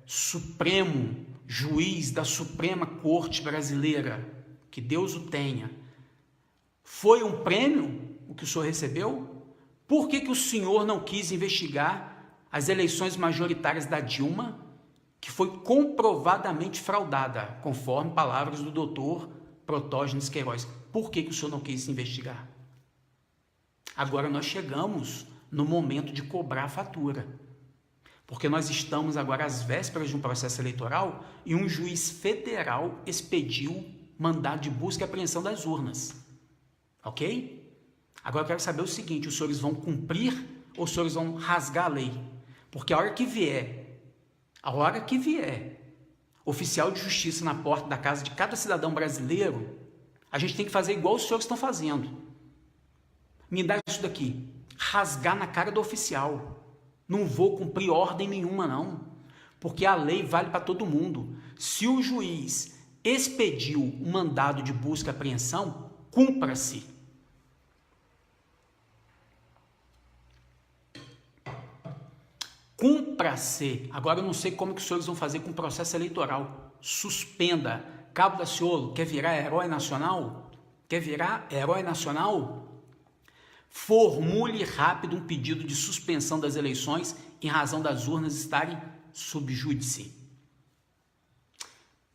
Supremo, juiz da Suprema Corte Brasileira, que Deus o tenha. Foi um prêmio o que o senhor recebeu? Por que o senhor não quis investigar as eleições majoritárias da Dilma, que foi comprovadamente fraudada, conforme palavras do doutor Protógenes Queiroz? Por que o senhor não quis investigar? Agora nós chegamos no momento de cobrar a fatura, porque nós estamos agora às vésperas de um processo eleitoral e um juiz federal expediu mandado de busca e apreensão das urnas, ok? Agora eu quero saber o seguinte: os senhores vão cumprir ou os senhores vão rasgar a lei? Porque a hora que vier, oficial de justiça na porta da casa de cada cidadão brasileiro, a gente tem que fazer igual os senhores estão fazendo. Me dá isso daqui, rasgar na cara do oficial. Não vou cumprir ordem nenhuma, não, porque a lei vale para todo mundo. Se o juiz expediu um mandado de busca e apreensão, cumpra-se. Cumpra-se. Agora eu não sei como que os senhores vão fazer com o processo eleitoral. Suspenda. Cabo Daciolo, quer virar herói nacional? Formule rápido um pedido de suspensão das eleições em razão das urnas estarem sob júdice.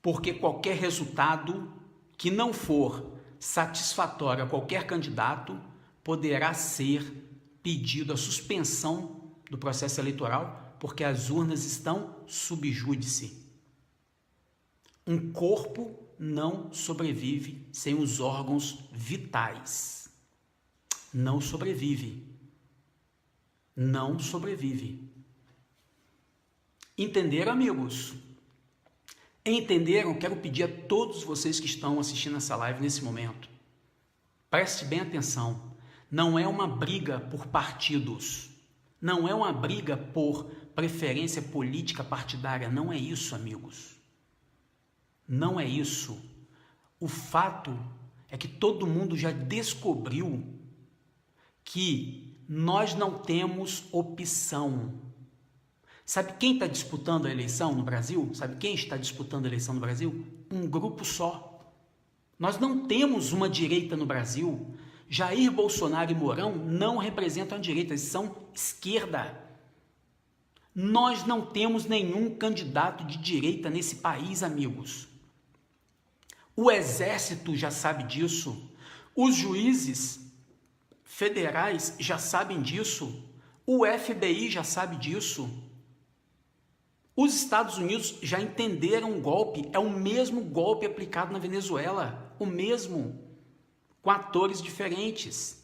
Porque qualquer resultado que não for satisfatório a qualquer candidato poderá ser pedido a suspensão do processo eleitoral, porque as urnas estão sob júdice. Um corpo não sobrevive sem os órgãos vitais. Não sobrevive. Entenderam, amigos? Entenderam? Quero pedir a todos vocês que estão assistindo essa live nesse momento, preste bem atenção. Não é uma briga por partidos. Não é uma briga por preferência política partidária. Não é isso, amigos. Não é isso. O fato é que todo mundo já descobriu que nós não temos opção. Sabe quem está disputando a eleição no Brasil? Um grupo só. Nós não temos uma direita no Brasil. Jair Bolsonaro e Mourão não representam a direita, eles são esquerda. Nós não temos nenhum candidato de direita nesse país, amigos. O Exército já sabe disso. Os juízes federais já sabem disso. O FBI já sabe disso. Os Estados Unidos já entenderam o golpe. É o mesmo golpe aplicado na Venezuela. O mesmo, com atores diferentes.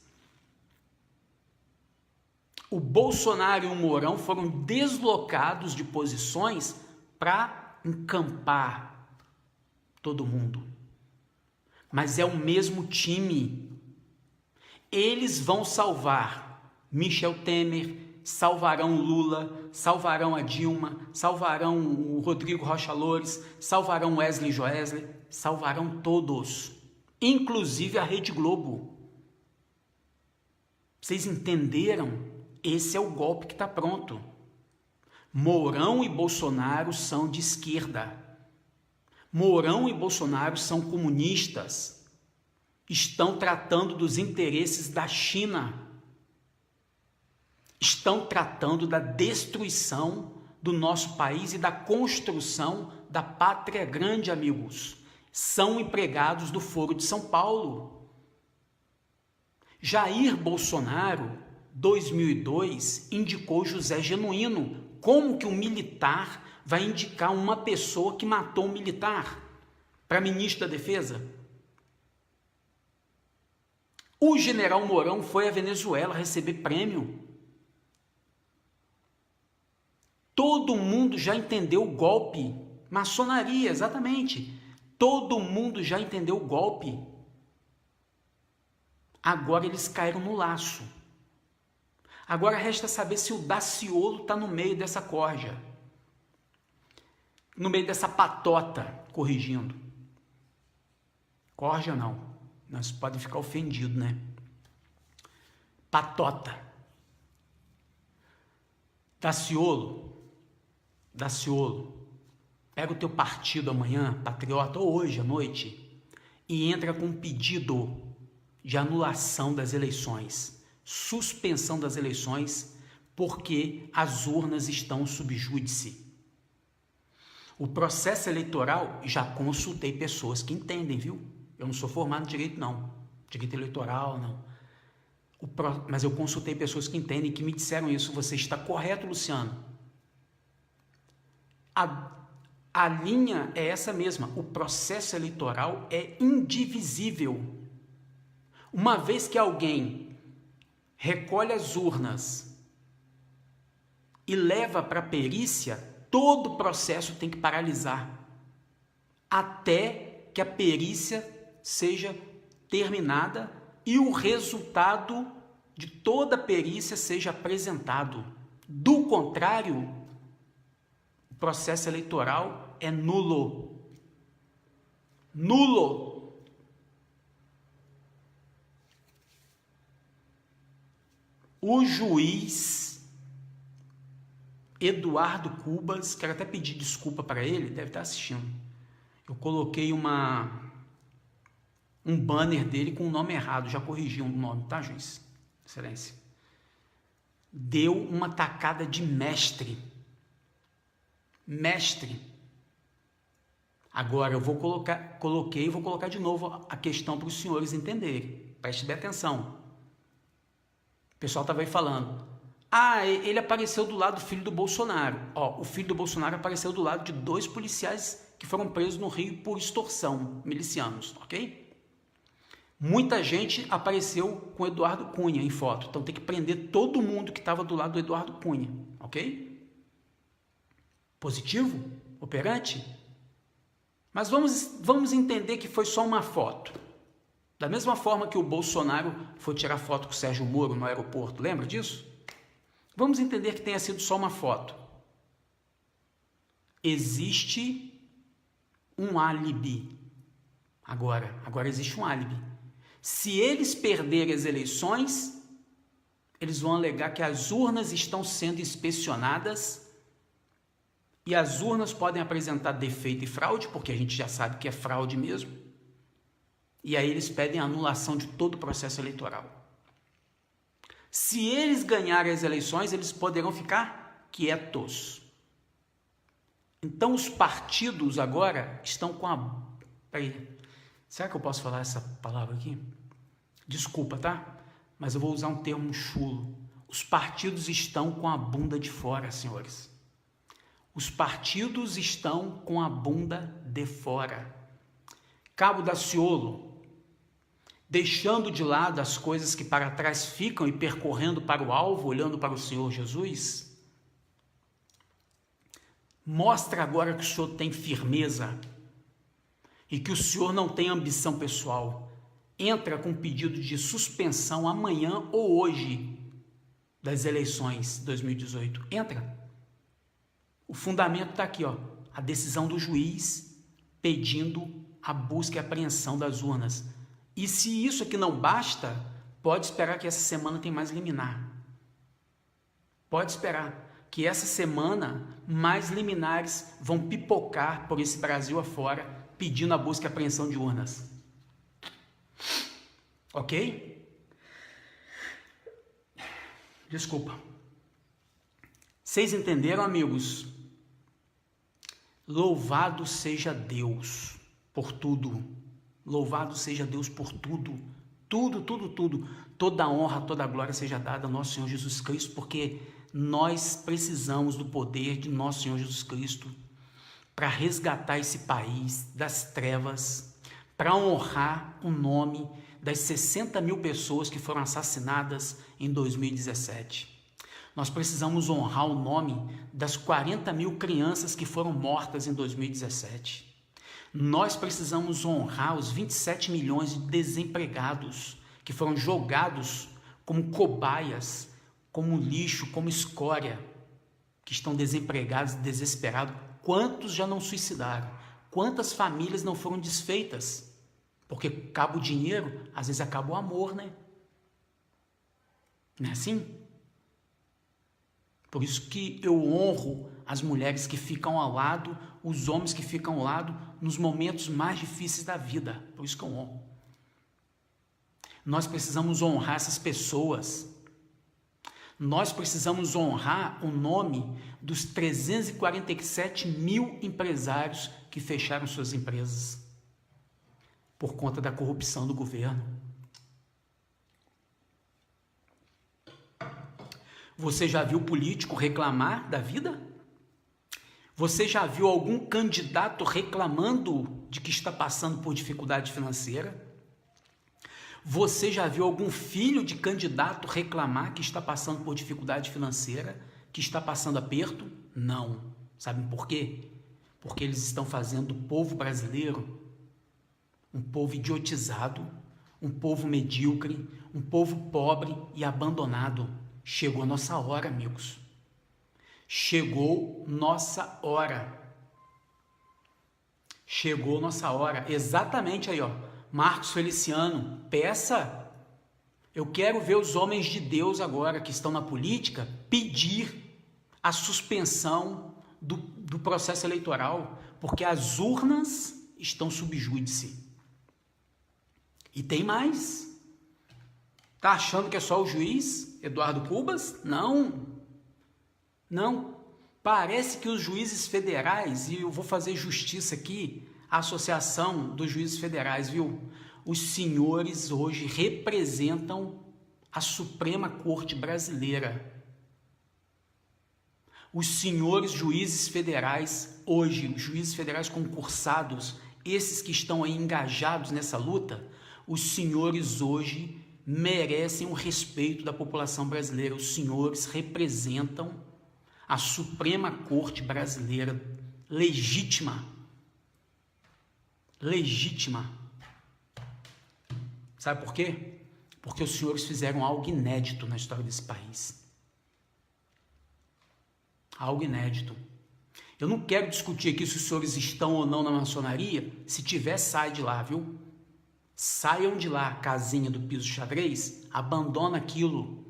O Bolsonaro e o Mourão foram deslocados de posições para encampar todo mundo. Mas é o mesmo time. Eles vão salvar Michel Temer, salvarão Lula, salvarão a Dilma, salvarão o Rodrigo Rocha Loures, salvarão Wesley Joesley, salvarão todos, inclusive a Rede Globo. Vocês entenderam? Esse é o golpe que está pronto. Mourão e Bolsonaro são de esquerda. Mourão e Bolsonaro são comunistas. Estão tratando dos interesses da China. Estão tratando da destruição do nosso país e da construção da pátria grande, amigos. São empregados do Foro de São Paulo. Jair Bolsonaro, 2002, indicou José Genuíno. Como que um militar vai indicar uma pessoa que matou um militar para ministro da Defesa? O general Mourão foi à Venezuela receber prêmio. Todo mundo já entendeu o golpe. Maçonaria, exatamente. Todo mundo já entendeu o golpe. Agora eles caíram no laço. Agora resta saber se o Daciolo está no meio dessa corja. No meio dessa patota, corrigindo. Corja não. Nós podemos ficar ofendidos, né? Patota. Daciolo, pega o teu partido amanhã, patriota, ou hoje à noite, e entra com um pedido de anulação das eleições, suspensão das eleições, porque as urnas estão sob júdice. O processo eleitoral, já consultei pessoas que entendem, viu? Eu não sou formado em direito, não. Direito eleitoral, não. Mas eu consultei pessoas que entendem, que me disseram isso. Você está correto, Luciano. A linha é essa mesma. O processo eleitoral é indivisível. Uma vez que alguém recolhe as urnas e leva para a perícia, todo o processo tem que paralisar até que a perícia seja terminada e o resultado de toda a perícia seja apresentado. Do contrário, o processo eleitoral é nulo. Nulo. O juiz Eduardo Cubas, quero até pedir desculpa para ele, deve estar assistindo. Eu coloquei um banner dele com o nome errado, já corrigi um nome, tá, juiz? Excelência. Deu uma tacada de mestre. Mestre. Agora eu coloquei e vou colocar de novo a questão para os senhores entenderem. Preste bem atenção. O pessoal estava aí falando. Ele apareceu do lado do filho do Bolsonaro. O filho do Bolsonaro apareceu do lado de 2 policiais que foram presos no Rio por extorsão, milicianos, ok? Muita gente apareceu com Eduardo Cunha em foto, então tem que prender todo mundo que estava do lado do Eduardo Cunha, ok? Positivo? Operante? Mas vamos entender que foi só uma foto. Da mesma forma que o Bolsonaro foi tirar foto com o Sérgio Moro no aeroporto, lembra disso? Vamos entender que tenha sido só uma foto. Existe um álibi. Agora existe um álibi. Se eles perderem as eleições, eles vão alegar que as urnas estão sendo inspecionadas e as urnas podem apresentar defeito e fraude, porque a gente já sabe que é fraude mesmo. E aí eles pedem a anulação de todo o processo eleitoral. Se eles ganharem as eleições, eles poderão ficar quietos. Então os partidos agora estão com a... Será que eu posso falar essa palavra aqui? Desculpa, tá? Mas eu vou usar um termo chulo. Os partidos estão com a bunda de fora, senhores. Os partidos estão com a bunda de fora. Cabo Daciolo, deixando de lado as coisas que para trás ficam e percorrendo para o alvo, olhando para o Senhor Jesus, mostra agora que o Senhor tem firmeza e que o Senhor não tem ambição pessoal. Entra com pedido de suspensão amanhã ou hoje das eleições 2018. Entra. O fundamento está aqui, a decisão do juiz pedindo a busca e apreensão das urnas. E se isso aqui não basta, pode esperar que essa semana tem mais liminar. Pode esperar que essa semana mais liminares vão pipocar por esse Brasil afora, pedindo a busca e apreensão de urnas. Ok? Desculpa. Vocês entenderam, amigos? Louvado seja Deus por tudo. Louvado seja Deus por tudo. Tudo, tudo, tudo. Toda a honra, toda a glória seja dada ao nosso Senhor Jesus Cristo, porque nós precisamos do poder de nosso Senhor Jesus Cristo para resgatar esse país das trevas, para honrar o nome das 60 mil pessoas que foram assassinadas em 2017. Nós precisamos honrar o nome das 40 mil crianças que foram mortas em 2017. Nós precisamos honrar os 27 milhões de desempregados que foram jogados como cobaias, como lixo, como escória, que estão desempregados, desesperados. Quantos já não suicidaram? Quantas famílias não foram desfeitas? Porque acaba o dinheiro, às vezes acaba o amor, né? Não é assim? Por isso que eu honro as mulheres que ficam ao lado, os homens que ficam ao lado nos momentos mais difíceis da vida. Por isso que eu honro. Nós precisamos honrar essas pessoas. Nós precisamos honrar o nome dos 347 mil empresários que fecharam suas empresas por conta da corrupção do governo. Você já viu político reclamar da vida? Você já viu algum candidato reclamando de que está passando por dificuldade financeira? Você já viu algum filho de candidato reclamar que está passando por dificuldade financeira, que está passando aperto? Não. Sabem por quê? Porque eles estão fazendo o povo brasileiro um povo idiotizado, um povo medíocre, um povo pobre e abandonado. Chegou nossa hora, amigos. Chegou nossa hora. Chegou nossa hora. Exatamente aí, ó. Marcos Feliciano, peça. Eu quero ver os homens de Deus agora que estão na política pedir a suspensão do processo eleitoral, porque as urnas estão sob júdice. E tem mais. Tá achando que é só o juiz Eduardo Cubas? Não. Não. Parece que os juízes federais, e eu vou fazer justiça aqui, a Associação dos Juízes Federais, viu? Os senhores hoje representam a Suprema Corte Brasileira. Os senhores juízes federais, hoje, os juízes federais concursados, esses que estão aí engajados nessa luta, os senhores hoje merecem o respeito da população brasileira. Os senhores representam a Suprema Corte Brasileira, legítima. Legítima. Sabe por quê? Porque os senhores fizeram algo inédito na história desse país. Algo inédito. Eu não quero discutir aqui se os senhores estão ou não na maçonaria. Se tiver, sai de lá, viu? Saiam de lá, casinha do piso xadrez, abandona aquilo.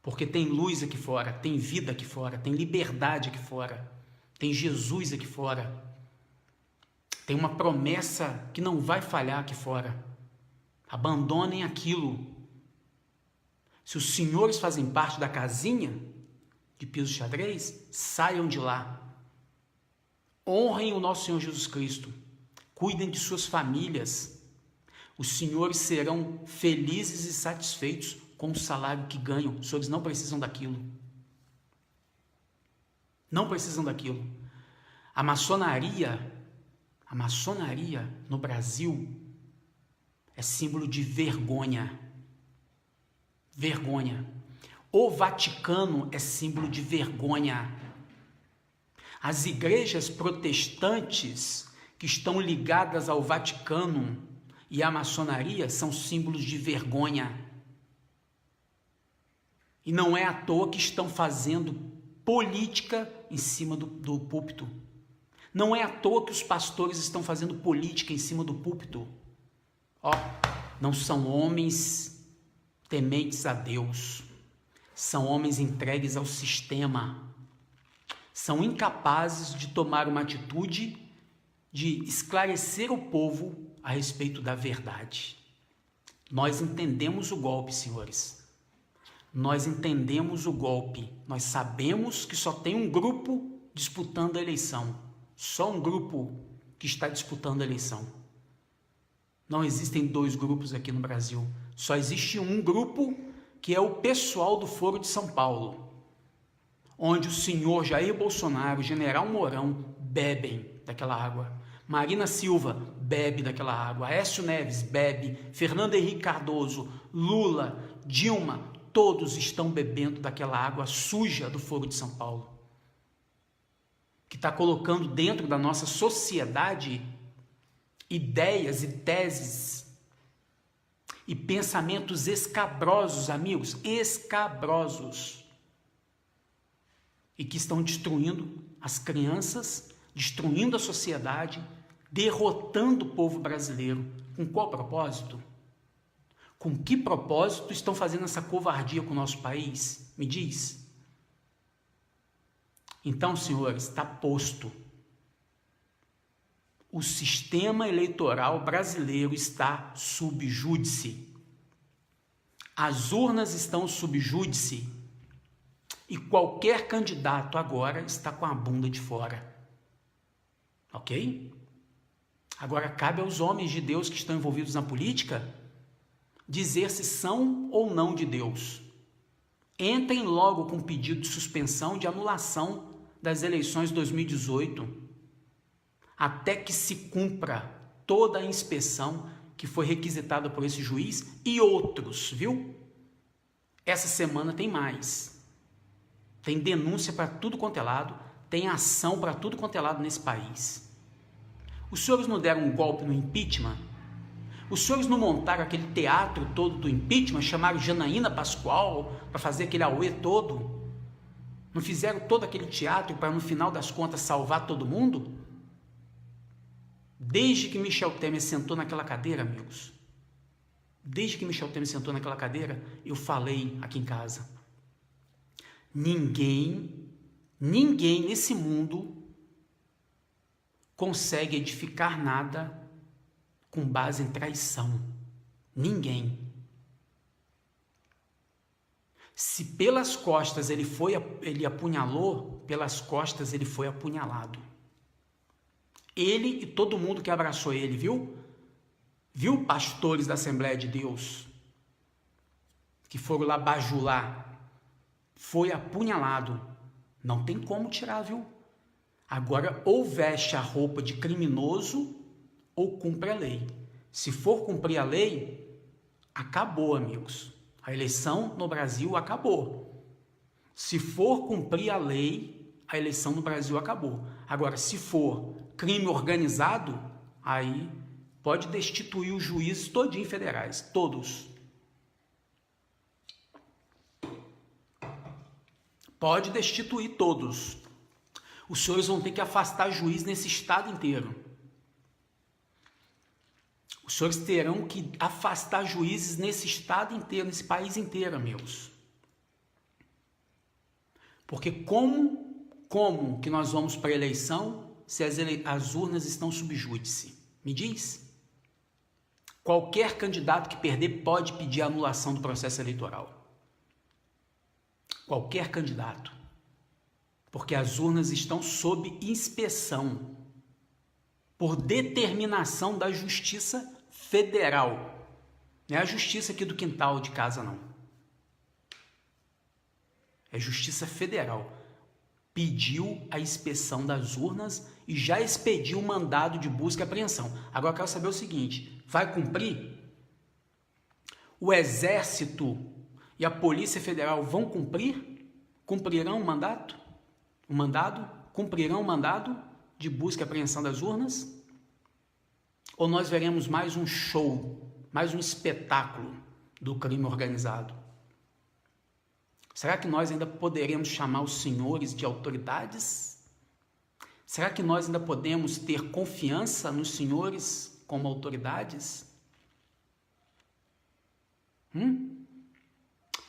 Porque tem luz aqui fora, tem vida aqui fora, tem liberdade aqui fora, tem Jesus aqui fora. Tem uma promessa que não vai falhar aqui fora. Abandonem aquilo. Se os senhores fazem parte da casinha de piso xadrez, saiam de lá. Honrem o nosso Senhor Jesus Cristo. Cuidem de suas famílias. Os senhores serão felizes e satisfeitos com o salário que ganham. Os senhores não precisam daquilo. Não precisam daquilo. A maçonaria no Brasil é símbolo de vergonha. Vergonha. O Vaticano é símbolo de vergonha. As igrejas protestantes que estão ligadas ao Vaticano e à maçonaria são símbolos de vergonha. E não é à toa que estão fazendo política em cima do púlpito. Não é à toa que os pastores estão fazendo política em cima do púlpito. Ó, não são homens tementes a Deus. São homens entregues ao sistema. São incapazes de tomar uma atitude de esclarecer o povo a respeito da verdade. Nós entendemos o golpe, senhores. Nós entendemos o golpe, nós sabemos que só tem um grupo disputando a eleição, só um grupo que está disputando a eleição. Não existem dois grupos aqui no Brasil, só existe um grupo que é o pessoal do Foro de São Paulo, onde o senhor Jair Bolsonaro, o general Mourão, bebem daquela água. Marina Silva bebe daquela água. Aécio Neves bebe. Fernando Henrique Cardoso, Lula, Dilma, todos estão bebendo daquela água suja do Foro de São Paulo, que está colocando dentro da nossa sociedade ideias e teses e pensamentos escabrosos, amigos, escabrosos, e que estão destruindo as crianças, destruindo a sociedade, derrotando o povo brasileiro. Com qual propósito? Com que propósito estão fazendo essa covardia com o nosso país? Me diz. Então, senhores, está posto. O sistema eleitoral brasileiro está sob júdice. As urnas estão sob júdice. E qualquer candidato agora está com a bunda de fora. Ok? Agora cabe aos homens de Deus que estão envolvidos na política dizer se são ou não de Deus. Entrem logo com pedido de suspensão, de anulação das eleições de 2018, até que se cumpra toda a inspeção que foi requisitada por esse juiz e outros, viu? Essa semana tem mais. Tem denúncia para tudo quanto é lado, tem ação para tudo quanto é lado nesse país. Os senhores não deram um golpe no impeachment? Os senhores não montaram aquele teatro todo do impeachment, chamaram Janaína Pascoal para fazer aquele auê todo? Não fizeram todo aquele teatro para, no final das contas, salvar todo mundo? Desde que Michel Temer sentou naquela cadeira, amigos, desde que Michel Temer sentou naquela cadeira, eu falei aqui em casa, ninguém nesse mundo consegue edificar nada com base em traição. Ninguém. Se pelas costas ele apunhalou, pelas costas ele foi apunhalado. Ele e todo mundo que abraçou ele, viu? Viu, pastores da Assembleia de Deus, que foram lá bajular, foi apunhalado. Não tem como tirar, viu? Agora, ou veste a roupa de criminoso, ou cumpre a lei. Se for cumprir a lei, acabou, amigos. A eleição no Brasil acabou. Se for cumprir a lei, a eleição no Brasil acabou. Agora, se for crime organizado, aí pode destituir os juízes todinho federais, todos. Pode destituir todos. Os senhores vão ter que afastar juiz nesse estado inteiro. Os senhores terão que afastar juízes nesse estado inteiro, nesse país inteiro, amigos. Porque como que nós vamos para a eleição se as urnas estão sob júdice? Me diz. Qualquer candidato que perder pode pedir a anulação do processo eleitoral. Qualquer candidato. Porque as urnas estão sob inspeção por determinação da Justiça Federal. Não é a justiça aqui do quintal de casa, não. É Justiça Federal. Pediu a inspeção das urnas e já expediu o mandado de busca e apreensão. Agora eu quero saber o seguinte, vai cumprir? O Exército e a Polícia Federal vão cumprir? Cumprirão o mandato? Cumprirão o mandado de busca e apreensão das urnas? Ou nós veremos mais um show, mais um espetáculo do crime organizado? Será que nós ainda poderemos chamar os senhores de autoridades? Será que nós ainda podemos ter confiança nos senhores como autoridades?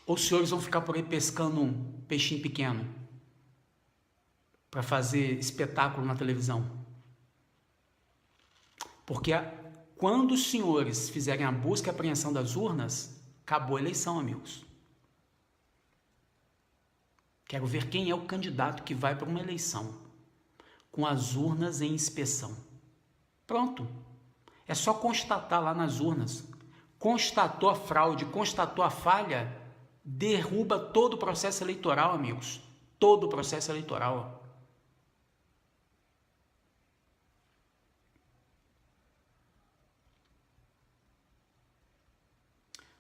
Ou os senhores vão ficar por aí pescando um peixinho pequeno para fazer espetáculo na televisão? Porque quando os senhores fizerem a busca e apreensão das urnas, acabou a eleição, amigos. Quero ver quem é o candidato que vai para uma eleição com as urnas em inspeção. Pronto. É só constatar lá nas urnas. Constatou a fraude, constatou a falha, derruba todo o processo eleitoral, amigos. Todo o processo eleitoral.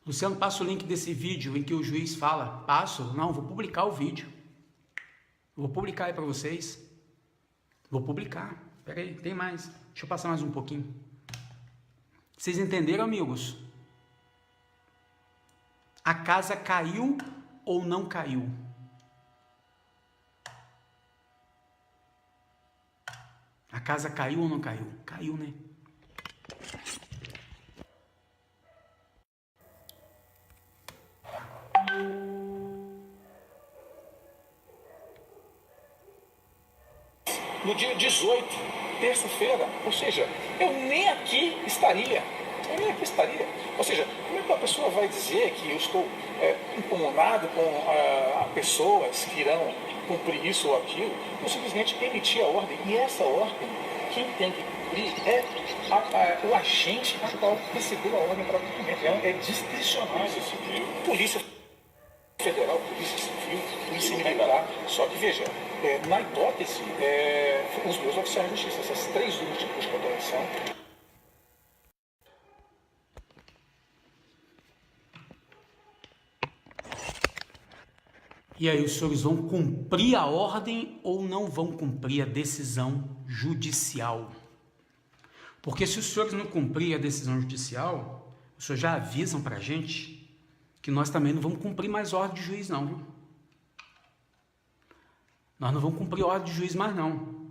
Luciano, passa o link desse vídeo em que o juiz fala. Passo? Não, vou publicar o vídeo. Vou publicar aí para vocês. Vou publicar. Pera aí, tem mais. Deixa eu passar mais um pouquinho. Vocês entenderam, amigos? A casa caiu ou não caiu? A casa caiu ou não caiu? Caiu, né? No dia 18, terça-feira, ou seja, eu nem aqui estaria. Ou seja, como é que uma pessoa vai dizer que eu estou incomodado com pessoas que irão cumprir isso ou aquilo? Eu simplesmente emiti a ordem. E essa ordem, quem tem que cumprir é o agente a qual recebeu a ordem para cumprimento. É discricionário. Polícia Federal, Polícia Civil, Polícia Militar. Só que veja, na hipótese, os meus oficiais de justiça, essas 3 unidades de busca e apreensão. E aí, os senhores vão cumprir a ordem ou não vão cumprir a decisão judicial? Porque se os senhores não cumprirem a decisão judicial, os senhores já avisam para a gente que nós também não vamos cumprir mais ordem de juiz não, viu? Nós não vamos cumprir ordem de juiz mais não.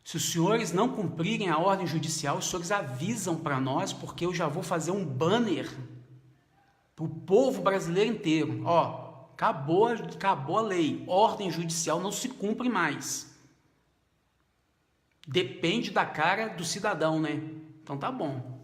Se os senhores não cumprirem a ordem judicial, os senhores avisam para nós, porque eu já vou fazer um banner para o povo brasileiro inteiro. Ó, acabou a lei, ordem judicial não se cumpre mais. Depende da cara do cidadão, né? Então tá bom.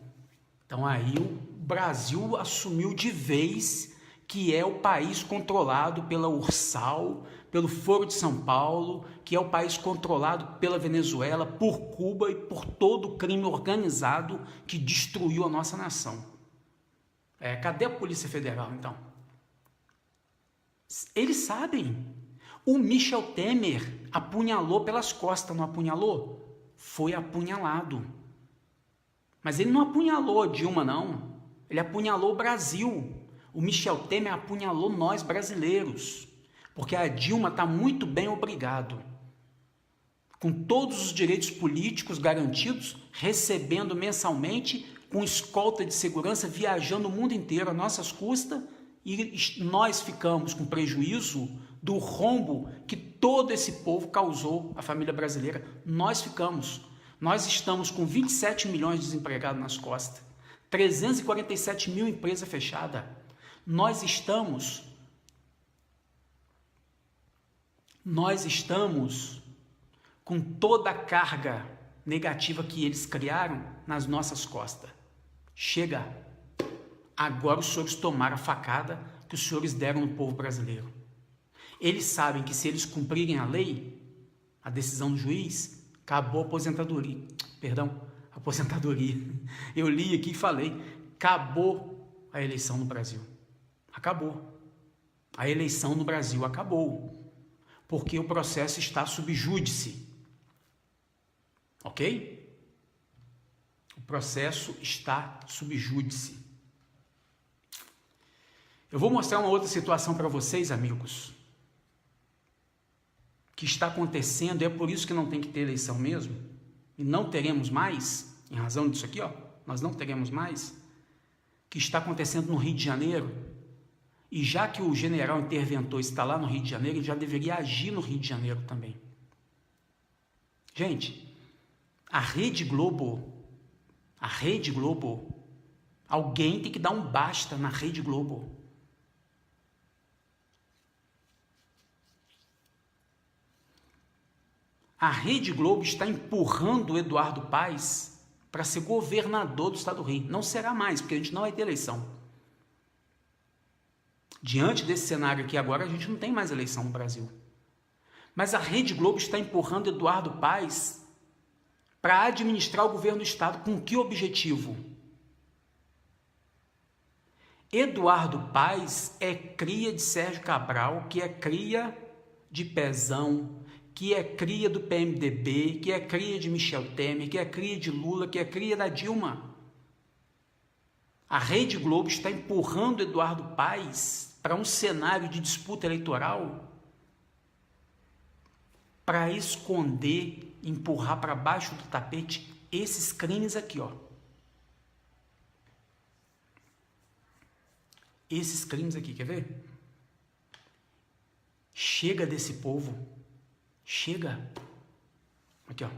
Então aí o Brasil assumiu de vez que é o país controlado pela Ursal, pelo Foro de São Paulo, que é o país controlado pela Venezuela, por Cuba e por todo o crime organizado que destruiu a nossa nação. Cadê a Polícia Federal, então? Eles sabem. O Michel Temer apunhalou pelas costas, não apunhalou? Foi apunhalado. Mas ele não apunhalou a Dilma, não. Ele apunhalou o Brasil. O Michel Temer apunhalou nós brasileiros. Porque a Dilma está muito bem, obrigado. Com todos os direitos políticos garantidos, recebendo mensalmente, com escolta de segurança, viajando o mundo inteiro a nossas custas, e nós ficamos com prejuízo do rombo que todo esse povo causou à família brasileira. Nós estamos com 27 milhões de desempregados nas costas, 347 mil empresas fechadas. Nós estamos com toda a carga negativa que eles criaram nas nossas costas. Chega! Agora os senhores tomaram a facada que os senhores deram no povo brasileiro. Eles sabem que se eles cumprirem a lei, a decisão do juiz, acabou a aposentadoria. Eu li aqui e falei, acabou a eleição no Brasil. Acabou. A eleição no Brasil acabou. Porque o processo está sob júdice. Ok? O processo está sob júdice. Eu vou mostrar uma outra situação para vocês, amigos, que está acontecendo, e é por isso que não tem que ter eleição mesmo, e não teremos mais, em razão disso aqui, ó, nós não teremos mais, que está acontecendo no Rio de Janeiro, e já que o general interventor está lá no Rio de Janeiro, ele já deveria agir no Rio de Janeiro também. Gente, a Rede Globo, alguém tem que dar um basta na Rede Globo. A Rede Globo está empurrando o Eduardo Paes para ser governador do estado do Rio. Não será mais, porque a gente não vai ter eleição. Diante desse cenário aqui agora, a gente não tem mais eleição no Brasil. Mas a Rede Globo está empurrando Eduardo Paes para administrar o governo do Estado. Com que objetivo? Eduardo Paes é cria de Sérgio Cabral, que é cria de Pezão, que é cria do PMDB, que é cria de Michel Temer, que é cria de Lula, que é cria da Dilma. A Rede Globo está empurrando Eduardo Paes para um cenário de disputa eleitoral para esconder, empurrar para baixo do tapete esses crimes aqui, ó. Esses crimes aqui, quer ver? Chega desse povo. Chega. Aqui, ó.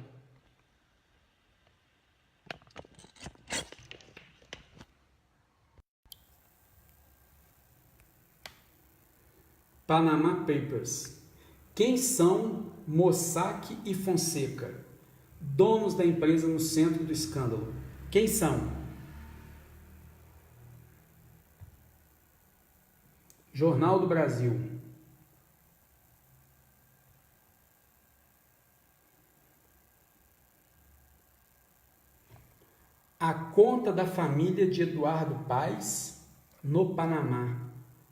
Panama Papers. Quem são Mossack e Fonseca, donos da empresa no centro do escândalo? Quem são? Jornal do Brasil. A conta da família de Eduardo Paes no Panamá.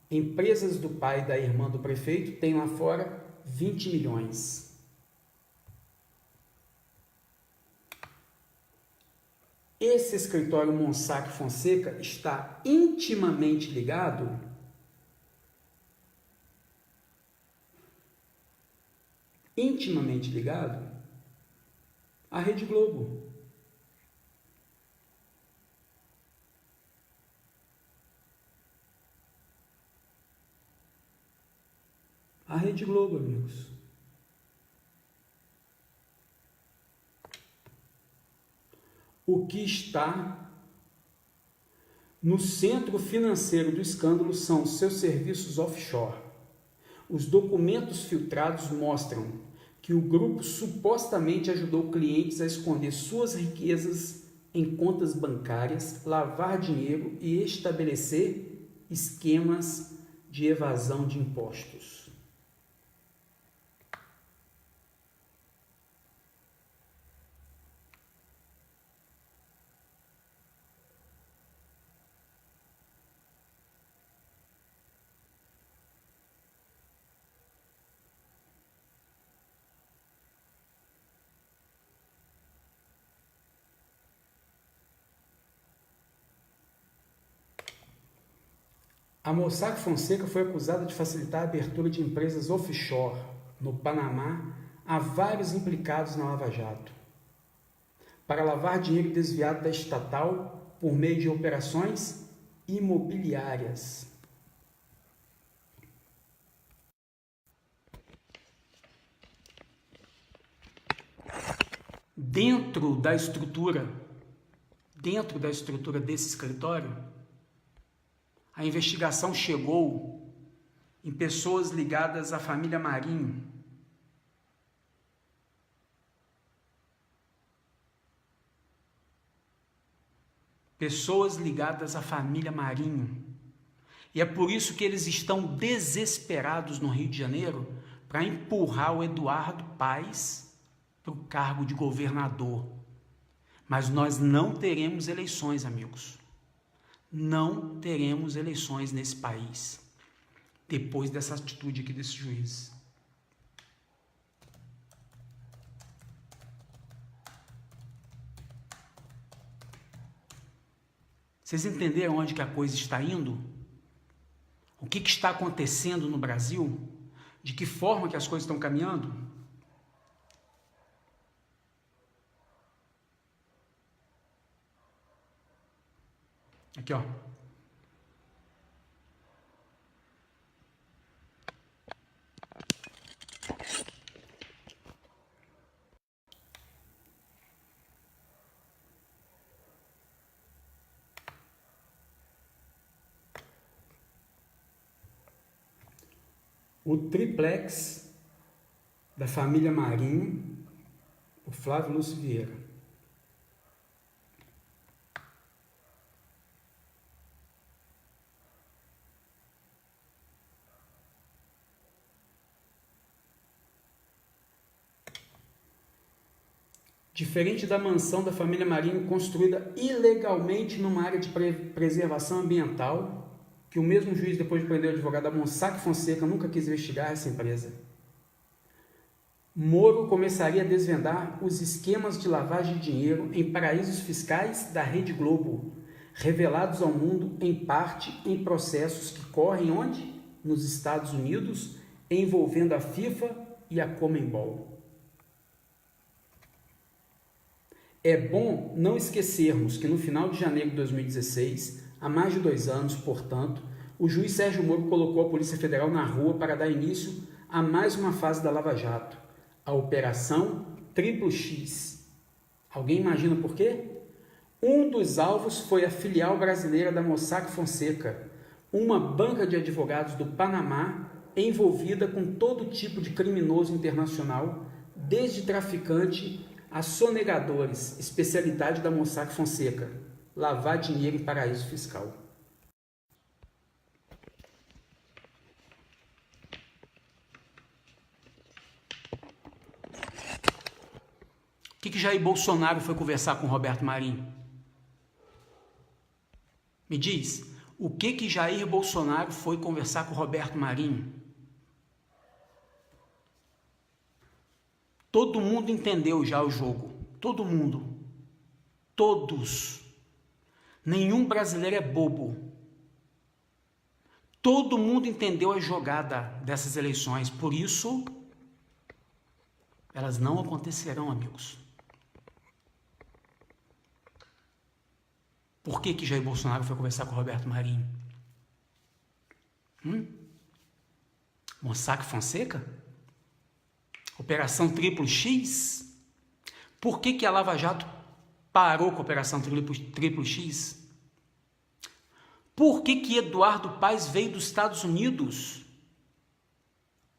Empresas do pai e da irmã do prefeito têm lá fora 20 milhões. Esse escritório Mossack Fonseca está intimamente ligado à Rede Globo. A Rede Globo, amigos. O que está no centro financeiro do escândalo são seus serviços offshore. Os documentos filtrados mostram que o grupo supostamente ajudou clientes a esconder suas riquezas em contas bancárias, lavar dinheiro e estabelecer esquemas de evasão de impostos. A Mossack Fonseca foi acusada de facilitar a abertura de empresas offshore no Panamá a vários implicados na Lava Jato, para lavar dinheiro desviado da estatal por meio de operações imobiliárias. Dentro da estrutura desse escritório, a investigação chegou em pessoas ligadas à família Marinho. Pessoas ligadas à família Marinho. E é por isso que eles estão desesperados no Rio de Janeiro para empurrar o Eduardo Paes para o cargo de governador. Mas nós não teremos eleições, amigos. Não teremos eleições nesse país depois dessa atitude aqui desse juiz. Vocês entenderam onde que a coisa está indo? O que está acontecendo no Brasil? De que forma que as coisas estão caminhando? Aqui, ó. O triplex da família Marinho, o Flávio Lúcio Vieira. Diferente da mansão da família Marinho construída ilegalmente numa área de preservação ambiental, que o mesmo juiz, depois de prender o advogado da Mossack Fonseca, nunca quis investigar essa empresa. Moro começaria a desvendar os esquemas de lavagem de dinheiro em paraísos fiscais da Rede Globo, revelados ao mundo em parte em processos que correm onde? Nos Estados Unidos, envolvendo a FIFA e a Conmebol. É bom não esquecermos que no final de janeiro de 2016, há mais de 2 anos, portanto, o juiz Sérgio Moro colocou a Polícia Federal na rua para dar início a mais uma fase da Lava Jato, a Operação Triplo X. Alguém imagina por quê? Um dos alvos foi a filial brasileira da Mossack Fonseca, uma banca de advogados do Panamá envolvida com todo tipo de criminoso internacional, desde traficante a sonegadores, especialidade da Mossack Fonseca, lavar dinheiro em paraíso fiscal. O que Jair Bolsonaro foi conversar com Roberto Marinho? Me diz, o que Jair Bolsonaro foi conversar com Roberto Marinho? Todo mundo entendeu já o jogo. Todo mundo. Todos. Nenhum brasileiro é bobo. Todo mundo entendeu a jogada dessas eleições. Por isso, elas não acontecerão, amigos. Por que Jair Bolsonaro foi conversar com Roberto Marinho? Mossack Fonseca? Operação Triplo X? Por que a Lava Jato parou com a Operação Triplo X? Por que Eduardo Paes veio dos Estados Unidos?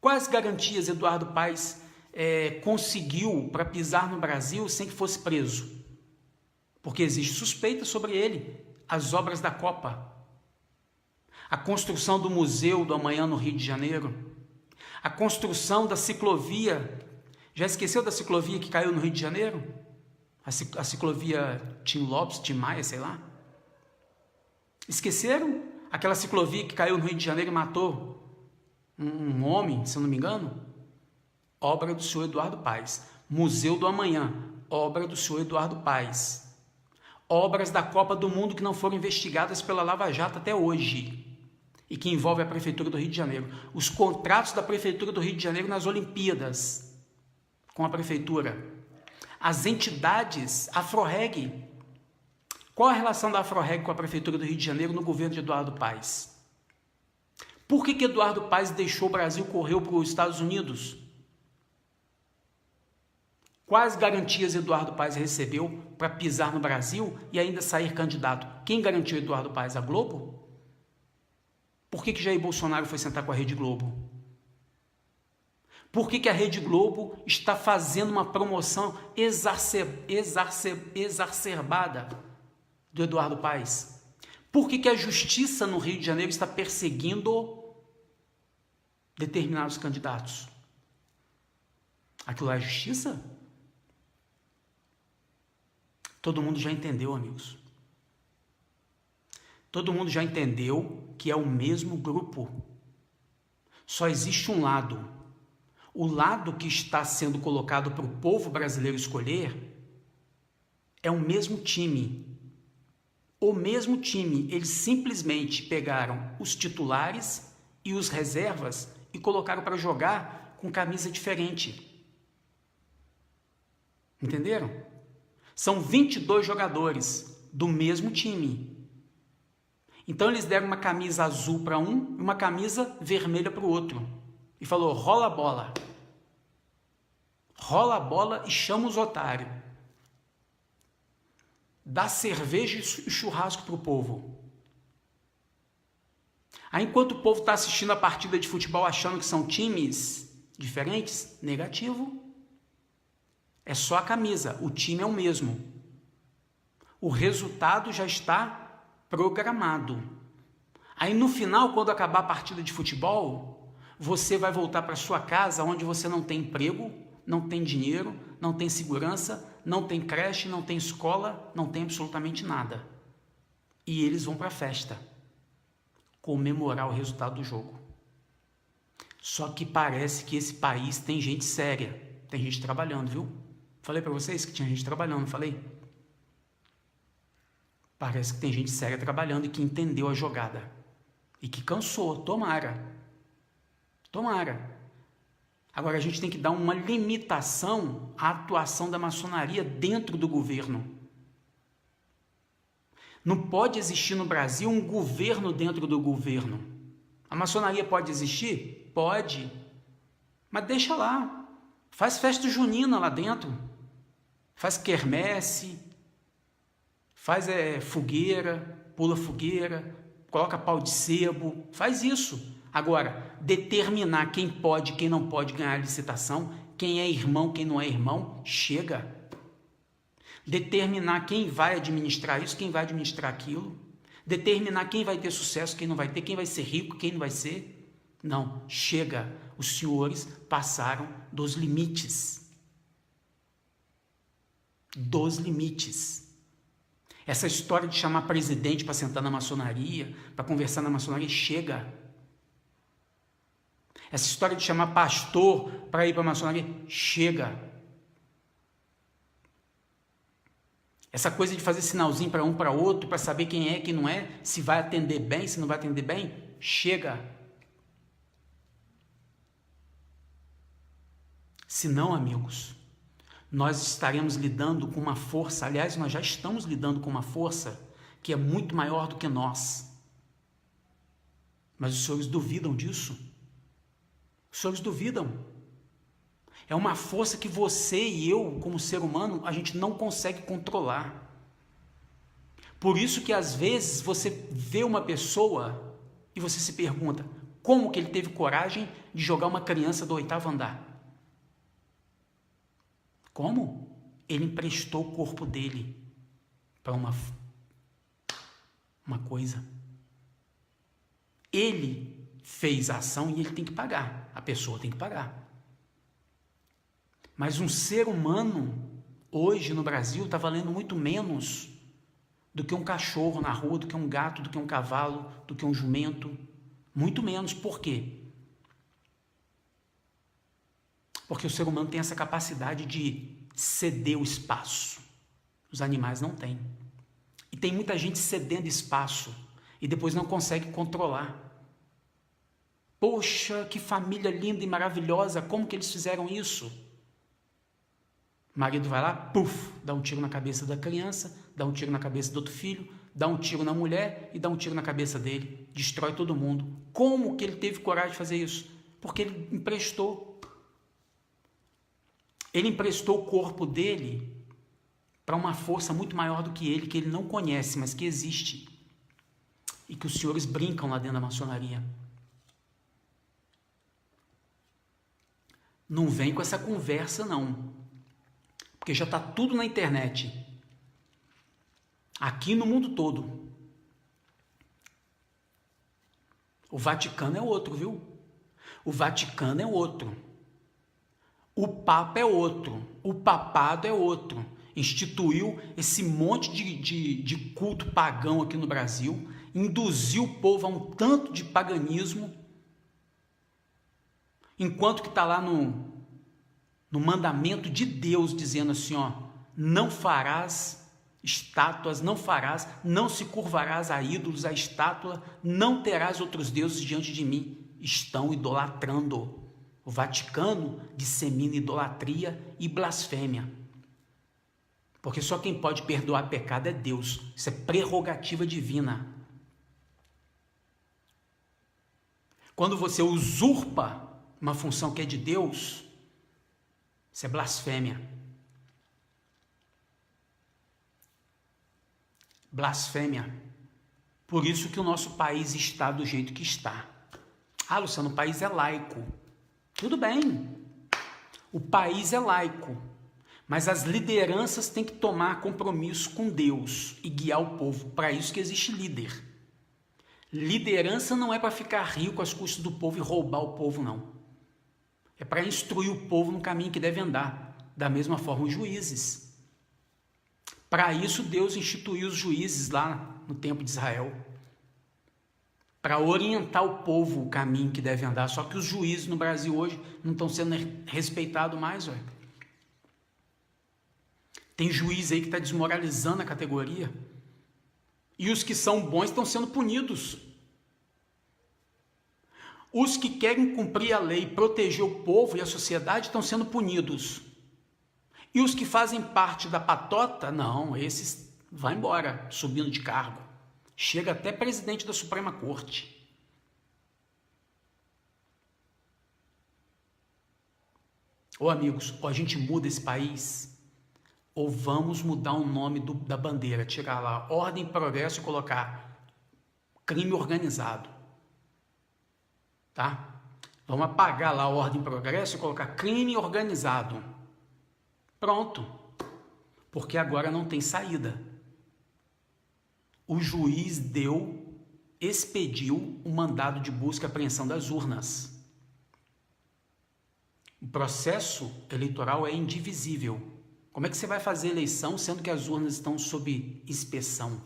Quais garantias Eduardo Paes conseguiu para pisar no Brasil sem que fosse preso? Porque existe suspeita sobre ele, as obras da Copa, a construção do Museu do Amanhã no Rio de Janeiro, a construção da ciclovia. Já esqueceu da ciclovia que caiu no Rio de Janeiro? A ciclovia Tim Lopes, Tim Maia, sei lá. Esqueceram? Aquela ciclovia que caiu no Rio de Janeiro e matou um homem, se eu não me engano? Obra do senhor Eduardo Paes. Museu do Amanhã, obra do senhor Eduardo Paes. Obras da Copa do Mundo que não foram investigadas pela Lava Jato até hoje e que envolve a Prefeitura do Rio de Janeiro. Os contratos da Prefeitura do Rio de Janeiro nas Olimpíadas com a Prefeitura. As entidades, a Afroreg. Qual a relação da Afroreg com a Prefeitura do Rio de Janeiro no governo de Eduardo Paes? Por que Eduardo Paes deixou o Brasil e correu para os Estados Unidos? Quais garantias Eduardo Paes recebeu para pisar no Brasil e ainda sair candidato? Quem garantiu Eduardo Paes? A Globo? Por que Jair Bolsonaro foi sentar com a Rede Globo? Por que a Rede Globo está fazendo uma promoção exacerbada do Eduardo Paes? Por que a justiça no Rio de Janeiro está perseguindo determinados candidatos? Aquilo é justiça? Todo mundo já entendeu, amigos. Todo mundo já entendeu que é o mesmo grupo. Só existe um lado. O lado que está sendo colocado para o povo brasileiro escolher é o mesmo time. O mesmo time. Eles simplesmente pegaram os titulares e os reservas e colocaram para jogar com camisa diferente. Entenderam? São 22 jogadores do mesmo time. Então eles deram uma camisa azul para um e uma camisa vermelha para o outro. E falou, rola a bola. Rola a bola e chama os otários. Dá cerveja e churrasco para o povo. Aí enquanto o povo está assistindo a partida de futebol achando que são times diferentes, negativo. É só a camisa, o time é o mesmo. O resultado já está programado. Aí no final, quando acabar a partida de futebol, você vai voltar para sua casa onde você não tem emprego, não tem dinheiro, não tem segurança, não tem creche, não tem escola, não tem absolutamente nada. E eles vão para a festa comemorar o resultado do jogo. Só que parece que esse país tem gente séria, tem gente trabalhando, viu? Falei para vocês que tinha gente trabalhando, não falei? Parece que tem gente séria trabalhando e que entendeu a jogada. E que cansou, tomara. Tomara. Agora a gente tem que dar uma limitação à atuação da maçonaria dentro do governo. Não pode existir no Brasil um governo dentro do governo. A maçonaria pode existir? Pode. Mas deixa lá. Faz festa junina lá dentro. Faz quermesse. Faz fogueira, pula fogueira, coloca pau de sebo. Faz isso. Agora, determinar quem pode e quem não pode ganhar a licitação, quem é irmão, quem não é irmão, chega. Determinar quem vai administrar isso, quem vai administrar aquilo. Determinar quem vai ter sucesso, quem não vai ter, quem vai ser rico, quem não vai ser. Não, chega. Os senhores passaram dos limites. Dos limites. Essa história de chamar presidente para sentar na maçonaria, para conversar na maçonaria, chega. Essa história de chamar pastor para ir para a maçonaria, chega. Essa coisa de fazer sinalzinho para um para outro, para saber quem é, quem não é, se vai atender bem, se não vai atender bem, chega. Se não, amigos, nós estaremos lidando com uma força, aliás, nós já estamos lidando com uma força que é muito maior do que nós. Mas os senhores duvidam disso? Os senhores duvidam. É uma força que você e eu, como ser humano, a gente não consegue controlar. Por isso que às vezes você vê uma pessoa e você se pergunta como que ele teve coragem de jogar uma criança do 8º andar. Como? Ele emprestou o corpo dele para uma coisa. Ele fez a ação e ele tem que pagar. A pessoa tem que pagar. Mas um ser humano, hoje no Brasil, está valendo muito menos do que um cachorro na rua, do que um gato, do que um cavalo, do que um jumento. Muito menos. Por quê? Porque o ser humano tem essa capacidade de ceder o espaço. Os animais não têm. E tem muita gente cedendo espaço e depois não consegue controlar. Poxa, que família linda e maravilhosa, como que eles fizeram isso? O marido vai lá, puf, dá um tiro na cabeça da criança, dá um tiro na cabeça do outro filho, dá um tiro na mulher e dá um tiro na cabeça dele, destrói todo mundo. Como que ele teve coragem de fazer isso? Porque ele emprestou. Ele emprestou o corpo dele para uma força muito maior do que ele não conhece, mas que existe. E que os senhores brincam lá dentro da maçonaria. Não vem com essa conversa, não. Porque já está tudo na internet. Aqui no mundo todo. O Vaticano é outro, viu? O Vaticano é outro. O Papa é outro. O papado é outro. Instituiu esse monte de culto pagão aqui no Brasil. Induziu o povo a um tanto de paganismo. Enquanto que está lá no mandamento de Deus, dizendo assim, ó, não farás estátuas, não se curvarás a ídolos, a estátua, não terás outros deuses diante de mim. Estão idolatrando. O Vaticano dissemina idolatria e blasfêmia. Porque só quem pode perdoar pecado é Deus. Isso é prerrogativa divina. Quando você usurpa uma função que é de Deus, isso é blasfêmia. Blasfêmia. Por isso que o nosso país está do jeito que está. Ah, Luciano, o país é laico. Tudo bem. O país é laico. Mas as lideranças têm que tomar compromisso com Deus e guiar o povo. Para isso que existe líder. Liderança não é para ficar rico às custas do povo e roubar o povo, não. É para instruir o povo no caminho que deve andar. Da mesma forma os juízes. Para isso Deus instituiu os juízes lá no tempo de Israel, para orientar o povo o caminho que deve andar. Só que os juízes no Brasil hoje não estão sendo respeitados mais, ué. Tem juiz aí que está desmoralizando a categoria. E os que são bons estão sendo punidos. Os que querem cumprir a lei, proteger o povo e a sociedade estão sendo punidos. E os que fazem parte da patota, não, esses vão embora, subindo de cargo. Chega até presidente da Suprema Corte. Ô amigos, ou a gente muda esse país, ou vamos mudar o nome da bandeira, tirar lá Ordem e Progresso e colocar crime organizado. Tá? Vamos apagar lá Ordem e Progresso e colocar crime organizado. Pronto. Porque agora não tem saída. O juiz expediu o mandado de busca e apreensão das urnas. O processo eleitoral é indivisível. Como é que você vai fazer eleição sendo que as urnas estão sob inspeção?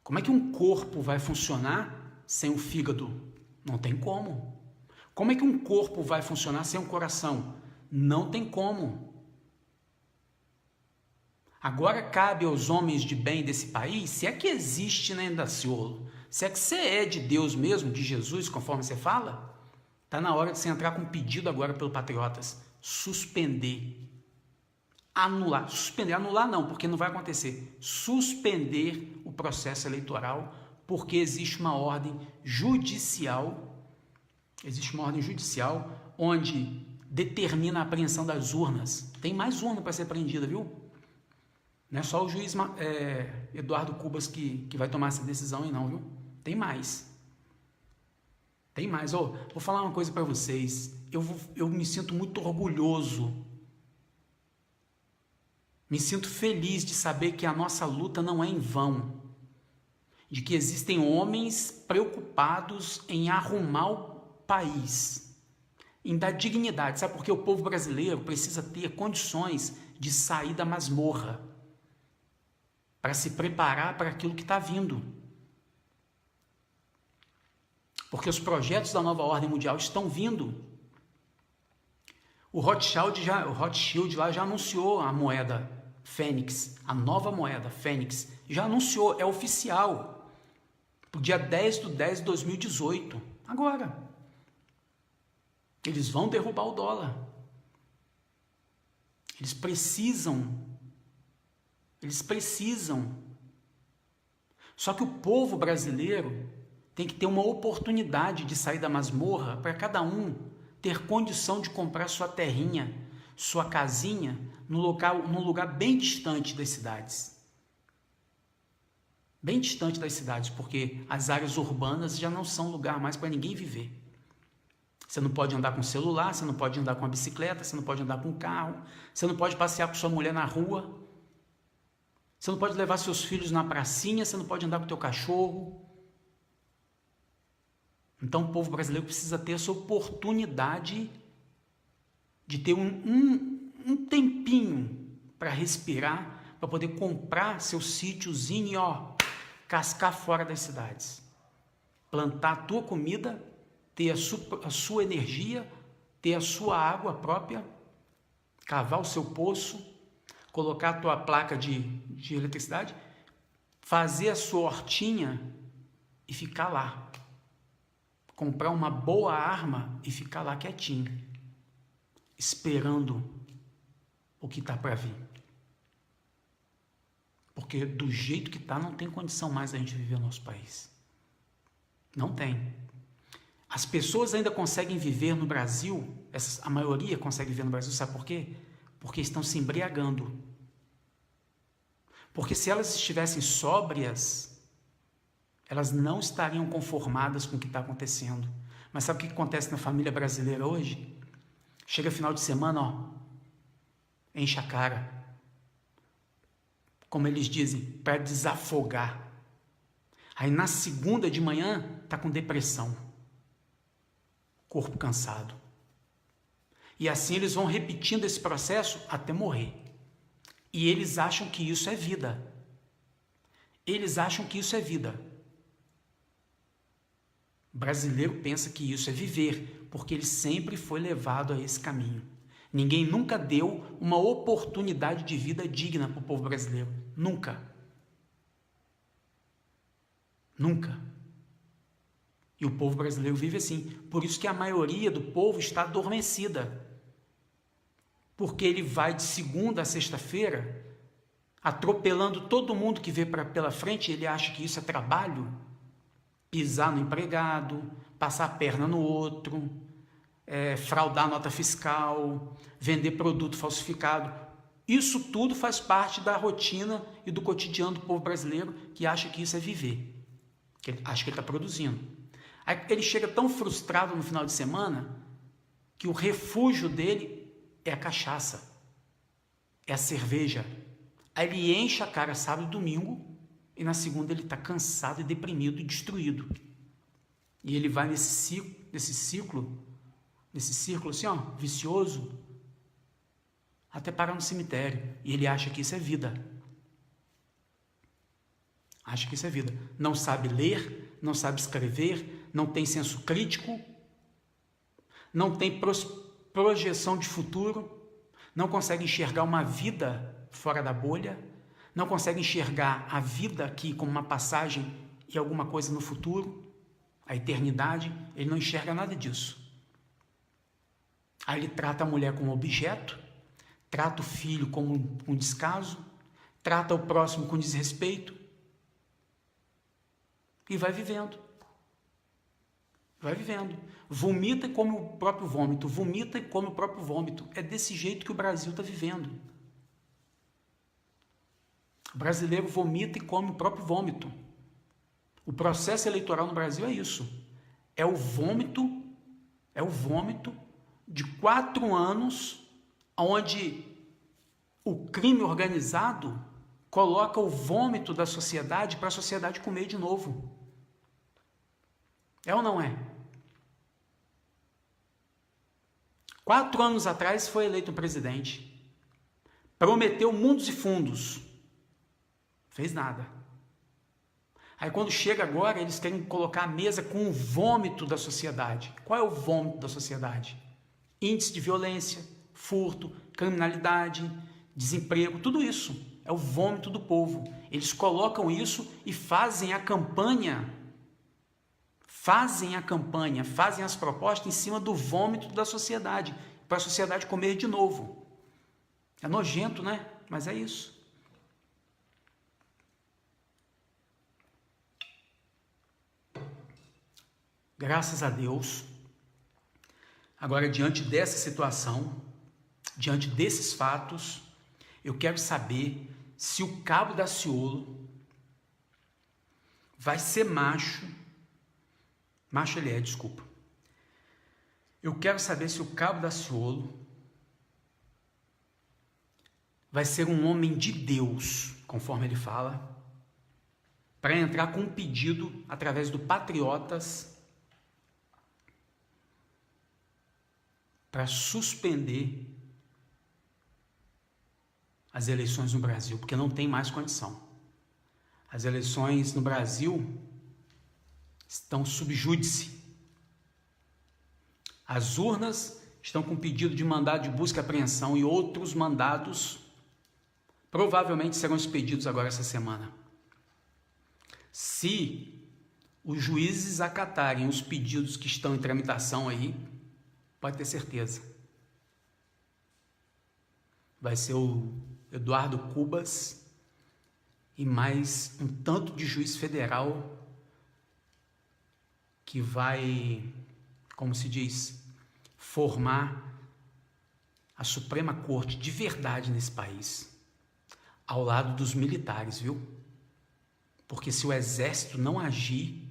Como é que um corpo vai funcionar sem o fígado? Não tem como. Como é que um corpo vai funcionar sem um coração? Não tem como. Agora cabe aos homens de bem desse país, se é que existe, né, Daciolo? Se é que você é de Deus mesmo, de Jesus, conforme você fala, está na hora de você entrar com um pedido agora pelo Patriotas. Suspender. Anular. Suspender. Anular não, porque não vai acontecer. Suspender o processo eleitoral, porque existe uma ordem judicial. Existe uma ordem judicial onde determina a apreensão das urnas. Tem mais urna para ser apreendida, viu? Não é só o juiz Eduardo Cubas que vai tomar essa decisão aí não, viu? Tem mais. Tem mais. Vou falar uma coisa para vocês. Eu me sinto muito orgulhoso. Me sinto feliz de saber que a nossa luta não é em vão. De que existem homens preocupados em arrumar o país, em dar dignidade. Sabe por que o povo brasileiro precisa ter condições de sair da masmorra, para se preparar para aquilo que está vindo. Porque os projetos da nova ordem mundial estão vindo. O Rothschild lá já anunciou a moeda Fênix, a nova moeda Fênix, já anunciou, é oficial, para o dia 10/10/2018, agora. Eles vão derrubar o dólar. Eles precisam. Só que o povo brasileiro tem que ter uma oportunidade de sair da masmorra para cada um ter condição de comprar sua terrinha, sua casinha, num lugar bem distante das cidades. Bem distante das cidades, porque as áreas urbanas já não são lugar mais para ninguém viver. Você não pode andar com celular, você não pode andar com a bicicleta, você não pode andar com carro, você não pode passear com sua mulher na rua, você não pode levar seus filhos na pracinha, você não pode andar com o teu cachorro. Então o povo brasileiro precisa ter essa oportunidade de ter um tempinho para respirar, para poder comprar seu sítiozinho e cascar fora das cidades. Plantar a tua comida, ter a sua energia, ter a sua água própria, cavar o seu poço, colocar a tua placa de eletricidade, fazer a sua hortinha e ficar lá. Comprar uma boa arma e ficar lá quietinho, esperando o que está para vir. Porque do jeito que está, não tem condição mais a gente viver no nosso país. Não tem. As pessoas ainda conseguem viver no Brasil, a maioria consegue viver no Brasil, sabe por quê? Porque estão se embriagando. Porque se elas estivessem sóbrias, elas não estariam conformadas com o que está acontecendo. Mas sabe o que acontece na família brasileira hoje? Chega final de semana, enche a cara. Como eles dizem, para desafogar. Aí na segunda de manhã, está com depressão. Corpo cansado. E assim eles vão repetindo esse processo até morrer. E eles acham que isso é vida. Eles acham que isso é vida. O brasileiro pensa que isso é viver, porque ele sempre foi levado a esse caminho. Ninguém nunca deu uma oportunidade de vida digna para o povo brasileiro. Nunca. Nunca. E o povo brasileiro vive assim. Por isso que a maioria do povo está adormecida. Porque ele vai de segunda a sexta-feira atropelando todo mundo que vê pela frente. Ele acha que isso é trabalho. Pisar no empregado, passar a perna no outro, fraudar nota fiscal, vender produto falsificado. Isso tudo faz parte da rotina e do cotidiano do povo brasileiro, que acha que isso é viver, que ele acha que ele está produzindo. Aí ele chega tão frustrado no final de semana que o refúgio dele é a cachaça, é a cerveja. Aí ele enche a cara sábado e domingo e na segunda ele está cansado e deprimido e destruído. E ele vai nesse círculo assim, ó, vicioso, até parar no cemitério. E ele acha que isso é vida. Acha que isso é vida. Não sabe ler, não sabe escrever, não tem senso crítico, não tem projeção de futuro, não consegue enxergar uma vida fora da bolha, não consegue enxergar a vida aqui como uma passagem e alguma coisa no futuro, a eternidade. Ele não enxerga nada disso. Aí ele trata a mulher como objeto, trata o filho como um descaso, trata o próximo com desrespeito e vai vivendo. Vai vivendo. Vomita e come o próprio vômito, vomita e come o próprio vômito. É desse jeito que o Brasil está vivendo. O brasileiro vomita e come o próprio vômito. O processo eleitoral no Brasil é isso. É o vômito de 4 anos, onde o crime organizado coloca o vômito da sociedade para a sociedade comer de novo. É ou não é? 4 anos atrás foi eleito um presidente. Prometeu mundos e fundos. Fez nada. Aí quando chega agora, eles querem colocar a mesa com o vômito da sociedade. Qual é o vômito da sociedade? Índice de violência, furto, criminalidade, desemprego, tudo isso. É o vômito do povo. Eles colocam isso e fazem a campanha, fazem as propostas em cima do vômito da sociedade, para a sociedade comer de novo. É nojento, né? Mas é isso. Graças a Deus, agora diante dessa situação, diante desses fatos, eu quero saber se o Cabo Daciolo vai ser macho ele é, desculpa. Eu quero saber se o Cabo Daciolo vai ser um homem de Deus, conforme ele fala, para entrar com um pedido através do Patriotas para suspender as eleições no Brasil, porque não tem mais condição. As eleições no Brasil estão sob júdice. As urnas estão com pedido de mandado de busca e apreensão e outros mandados provavelmente serão expedidos agora essa semana. Se os juízes acatarem os pedidos que estão em tramitação aí, pode ter certeza. Vai ser o Eduardo Cubas e mais um tanto de juiz federal que vai, como se diz, formar a Suprema Corte de verdade nesse país, ao lado dos militares, viu? Porque se o Exército não agir,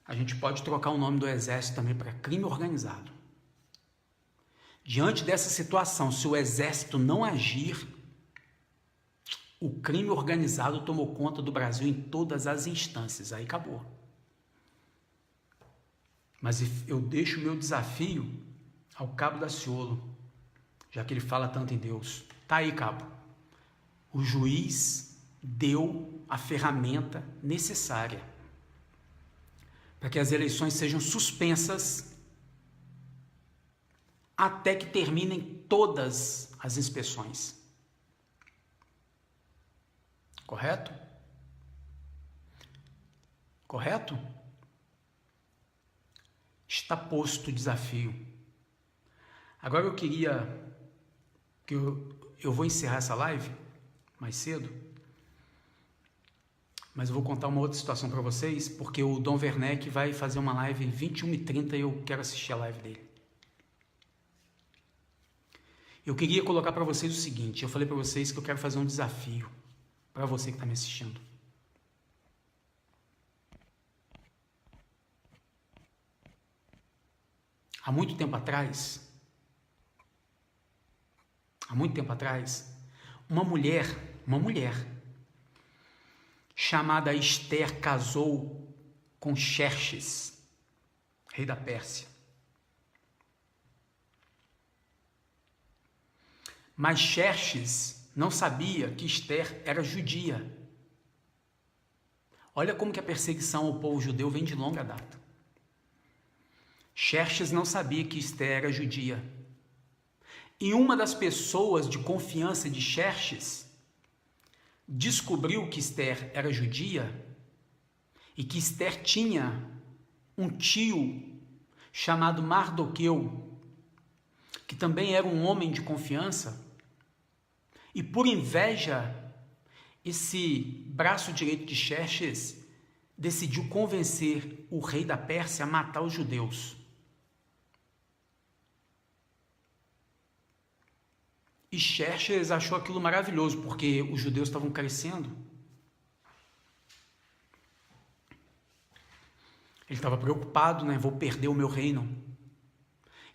a gente pode trocar o nome do Exército também para crime organizado. Diante dessa situação, se o Exército não agir, o crime organizado tomou conta do Brasil em todas as instâncias. Aí acabou. Mas eu deixo o meu desafio ao Cabo Daciolo, já que ele fala tanto em Deus. Tá aí, Cabo. O juiz deu a ferramenta necessária para que as eleições sejam suspensas até que terminem todas as inspeções. Correto? Correto? Está posto o desafio. Agora eu queria que eu vou encerrar essa live mais cedo, mas eu vou contar uma outra situação para vocês, porque o Dom Werneck vai fazer uma live 21h30 e eu quero assistir a live dele. Eu queria colocar para vocês o seguinte, eu falei para vocês que eu quero fazer um desafio para você que está me assistindo. Há muito tempo atrás, uma mulher chamada Esther casou com Xerxes, rei da Pérsia. Mas Xerxes não sabia que Esther era judia. Olha como que a perseguição ao povo judeu vem de longa data. Xerxes não sabia que Esther era judia. E uma das pessoas de confiança de Xerxes descobriu que Esther era judia e que Esther tinha um tio chamado Mardoqueu, que também era um homem de confiança, e por inveja, esse braço direito de Xerxes decidiu convencer o rei da Pérsia a matar os judeus. E Xerxes achou aquilo maravilhoso, porque os judeus estavam crescendo. Ele estava preocupado, né? Vou perder o meu reino.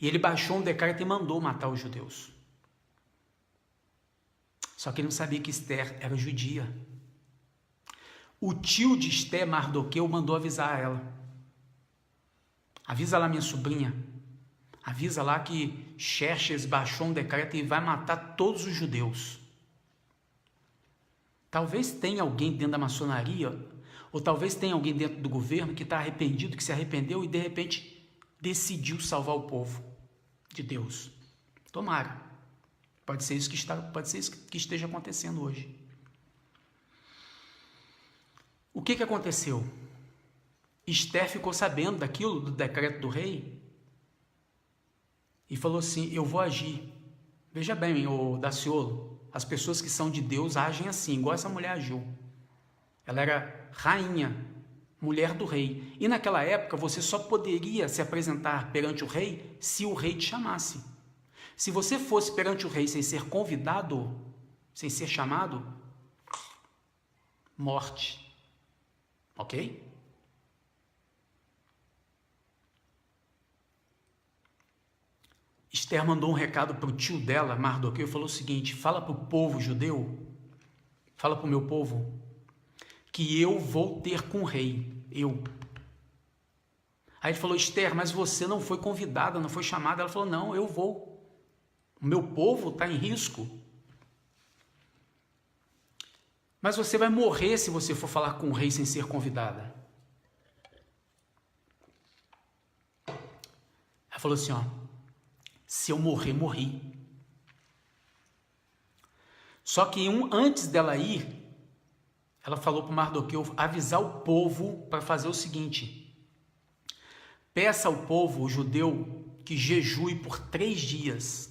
E ele baixou um decreto e mandou matar os judeus. Só que ele não sabia que Esther era judia. O tio de Esther, Mardoqueu, mandou avisar ela. Avisa lá minha sobrinha. Avisa lá que Xerxes baixou um decreto e vai matar todos os judeus. Talvez tenha alguém dentro da maçonaria, ou talvez tenha alguém dentro do governo que está arrependido, que se arrependeu e de repente decidiu salvar o povo de Deus. Tomara. Pode ser isso que esteja acontecendo hoje. O que aconteceu? Esther ficou sabendo daquilo, do decreto do rei, e falou assim, eu vou agir. Veja bem, ô Daciolo, as pessoas que são de Deus agem assim, igual essa mulher agiu. Ela era rainha, mulher do rei. E naquela época você só poderia se apresentar perante o rei se o rei te chamasse. Se você fosse perante o rei sem ser convidado, sem ser chamado, morte. Ok? Esther mandou um recado para o tio dela, Mardoqueu, e falou o seguinte, fala para o povo judeu, fala para o meu povo, que eu vou ter com o rei, eu. Aí ele falou, Esther, mas você não foi convidada, não foi chamada. Ela falou, não, eu vou. O meu povo está em risco. Mas você vai morrer se você for falar com o rei sem ser convidada. Ela falou assim, ó, se eu morrer, morri. Só que antes dela ir, ela falou para o Mardoqueu avisar o povo para fazer o seguinte, peça ao povo, o judeu, que jejue por 3 dias.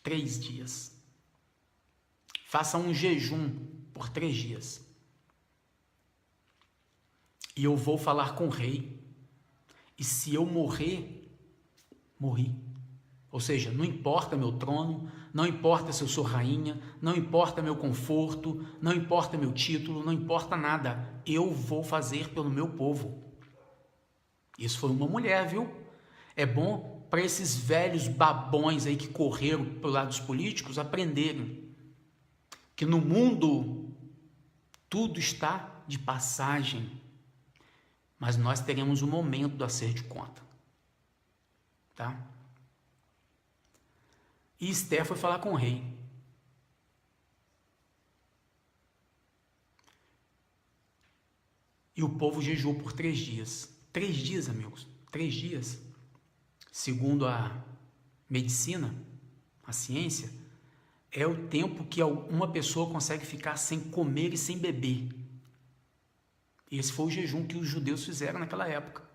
3 dias. Faça um jejum por 3 dias. E eu vou falar com o rei. E se eu morrer, morri. Ou seja, não importa meu trono, não importa se eu sou rainha, não importa meu conforto, não importa meu título, não importa nada. Eu vou fazer pelo meu povo. Isso foi uma mulher, viu? É bom para esses velhos babões aí que correram para o lado dos políticos aprenderem que no mundo tudo está de passagem, mas nós teremos um momento do acerto de conta, tá? E Esther foi falar com o rei. E o povo jejuou por 3 dias. 3 dias, amigos. 3 dias. Segundo a medicina, a ciência, é o tempo que uma pessoa consegue ficar sem comer e sem beber. Esse foi o jejum que os judeus fizeram naquela época.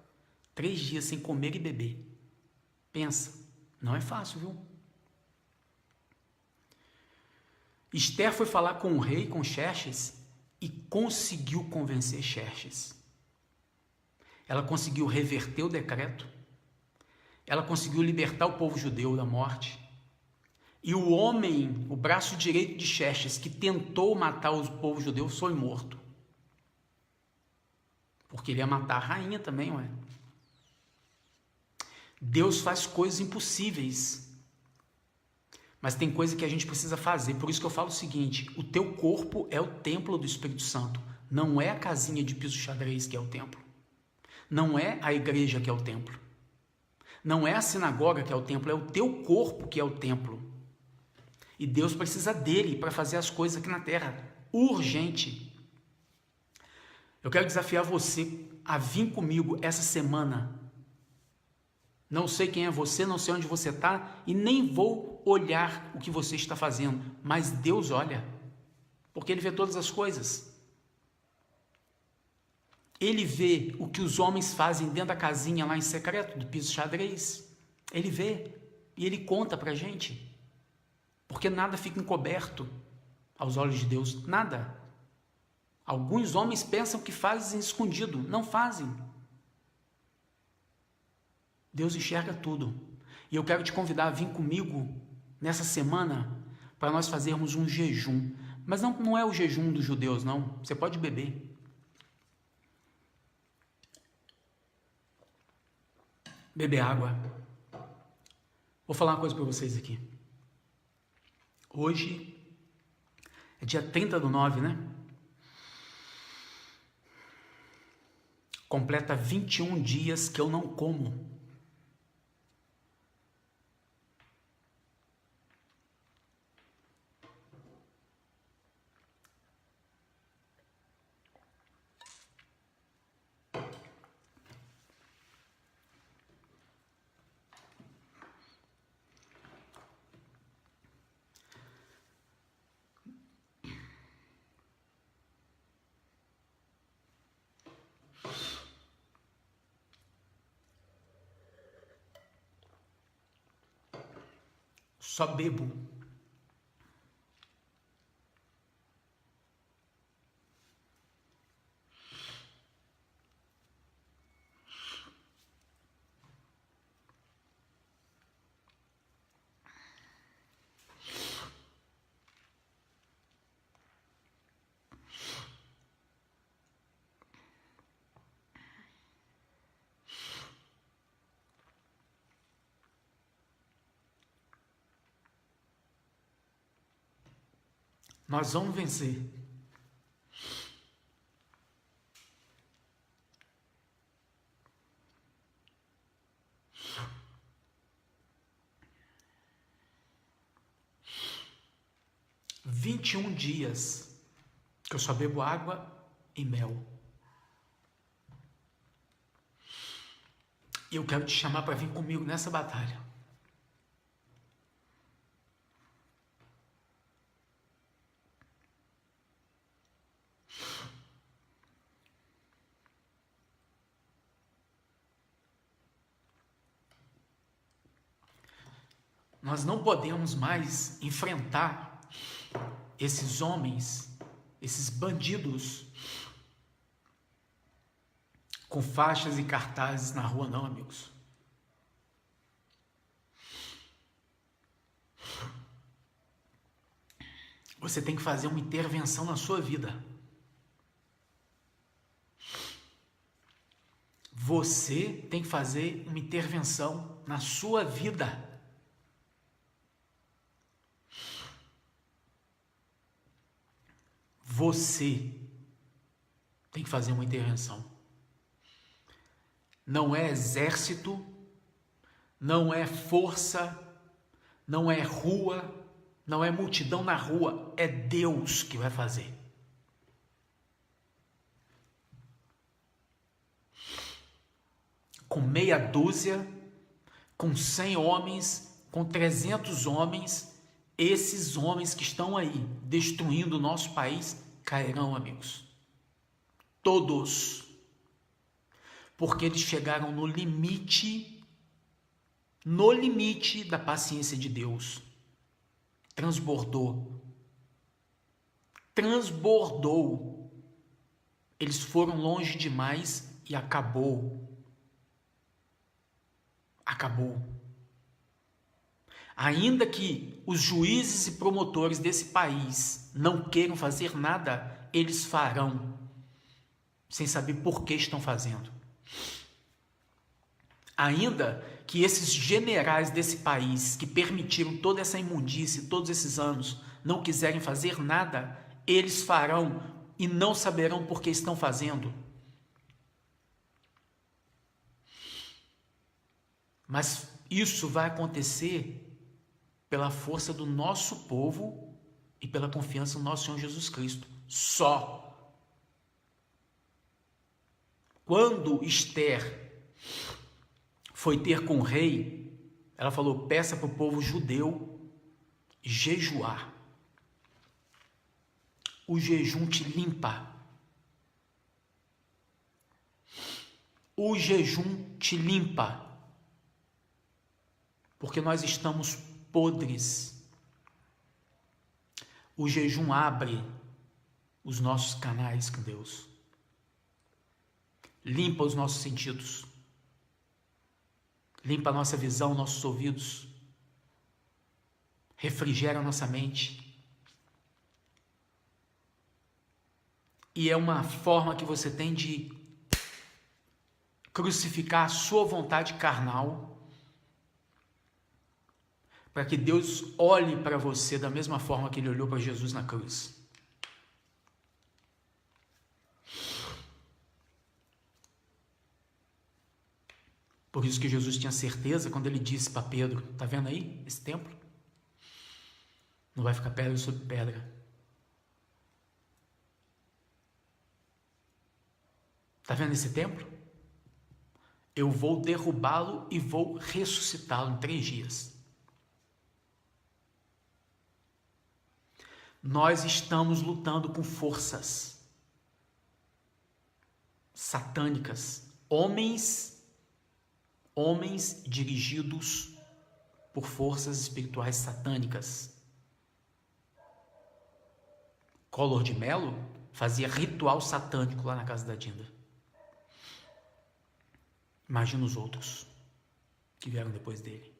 3 dias sem comer e beber. Pensa, não é fácil, viu? Esther foi falar com o rei, com Xerxes, e conseguiu convencer Xerxes. Ela conseguiu reverter o decreto, ela conseguiu libertar o povo judeu da morte, e o homem, o braço direito de Xerxes, que tentou matar o povo judeu, foi morto. Porque ele ia matar a rainha também, ué. Deus faz coisas impossíveis, mas tem coisa que a gente precisa fazer. Por isso que eu falo o seguinte: o teu corpo é o templo do Espírito Santo. Não é a casinha de piso xadrez que é o templo. Não é a igreja que é o templo. Não é a sinagoga que é o templo. É o teu corpo que é o templo. E Deus precisa dele para fazer as coisas aqui na terra. Urgente. Eu quero desafiar você a vir comigo essa semana. Não sei quem é você, não sei onde você está e nem vou olhar o que você está fazendo, mas Deus olha, porque Ele vê todas as coisas. Ele vê o que os homens fazem dentro da casinha lá em secreto, do piso xadrez. Ele vê e Ele conta para a gente, porque nada fica encoberto aos olhos de Deus, nada. Alguns homens pensam que fazem escondido, não fazem. Deus enxerga tudo. E eu quero te convidar a vir comigo nessa semana para nós fazermos um jejum. Mas não é o jejum dos judeus, não. Você pode beber. Beber água. Vou falar uma coisa para vocês aqui. Hoje é dia 30/9, né? Completa 21 dias que eu não como. Só bebo. Nós vamos vencer. Vinte e 21 dias que eu só bebo água e mel. E eu quero te chamar para vir comigo nessa batalha. Nós não podemos mais enfrentar esses homens, esses bandidos com faixas e cartazes na rua, não, amigos. Você tem que fazer uma intervenção na sua vida. Você tem que fazer uma intervenção na sua vida. Você tem que fazer uma intervenção. Não é exército, não é força, Não é rua, não é multidão na rua, é Deus que vai fazer. Com meia dúzia, com 100 homens, com 300 homens, esses homens que estão aí destruindo o nosso país cairão, amigos. Todos. Porque eles chegaram no limite da paciência de Deus. Transbordou. Eles foram longe demais e acabou. Ainda que os juízes e promotores desse país não queiram fazer nada, eles farão, sem saber por que estão fazendo. Ainda que esses generais desse país, que permitiram toda essa imundície todos esses anos, não quiserem fazer nada, eles farão e não saberão por que estão fazendo. Mas isso vai acontecer pela força do nosso povo e pela confiança no nosso Senhor Jesus Cristo. Só. Quando Esther foi ter com o rei, ela falou: peça para o povo judeu jejuar. O jejum te limpa. O jejum te limpa. Porque nós estamos podres. O jejum abre os nossos canais com Deus. Limpa os nossos sentidos. Limpa a nossa visão, nossos ouvidos. Refrigera a nossa mente. E é uma forma que você tem de crucificar a sua vontade carnal, para que Deus olhe para você da mesma forma que Ele olhou para Jesus na cruz. Por isso que Jesus tinha certeza quando Ele disse para Pedro: está vendo aí esse templo? Não vai ficar pedra sobre pedra. Está vendo esse templo? Eu vou derrubá-lo e vou ressuscitá-lo em 3 dias. Nós estamos lutando com forças satânicas, homens dirigidos por forças espirituais satânicas. Collor de Mello fazia ritual satânico lá na casa da Dinda. Imagina os outros que vieram depois dele.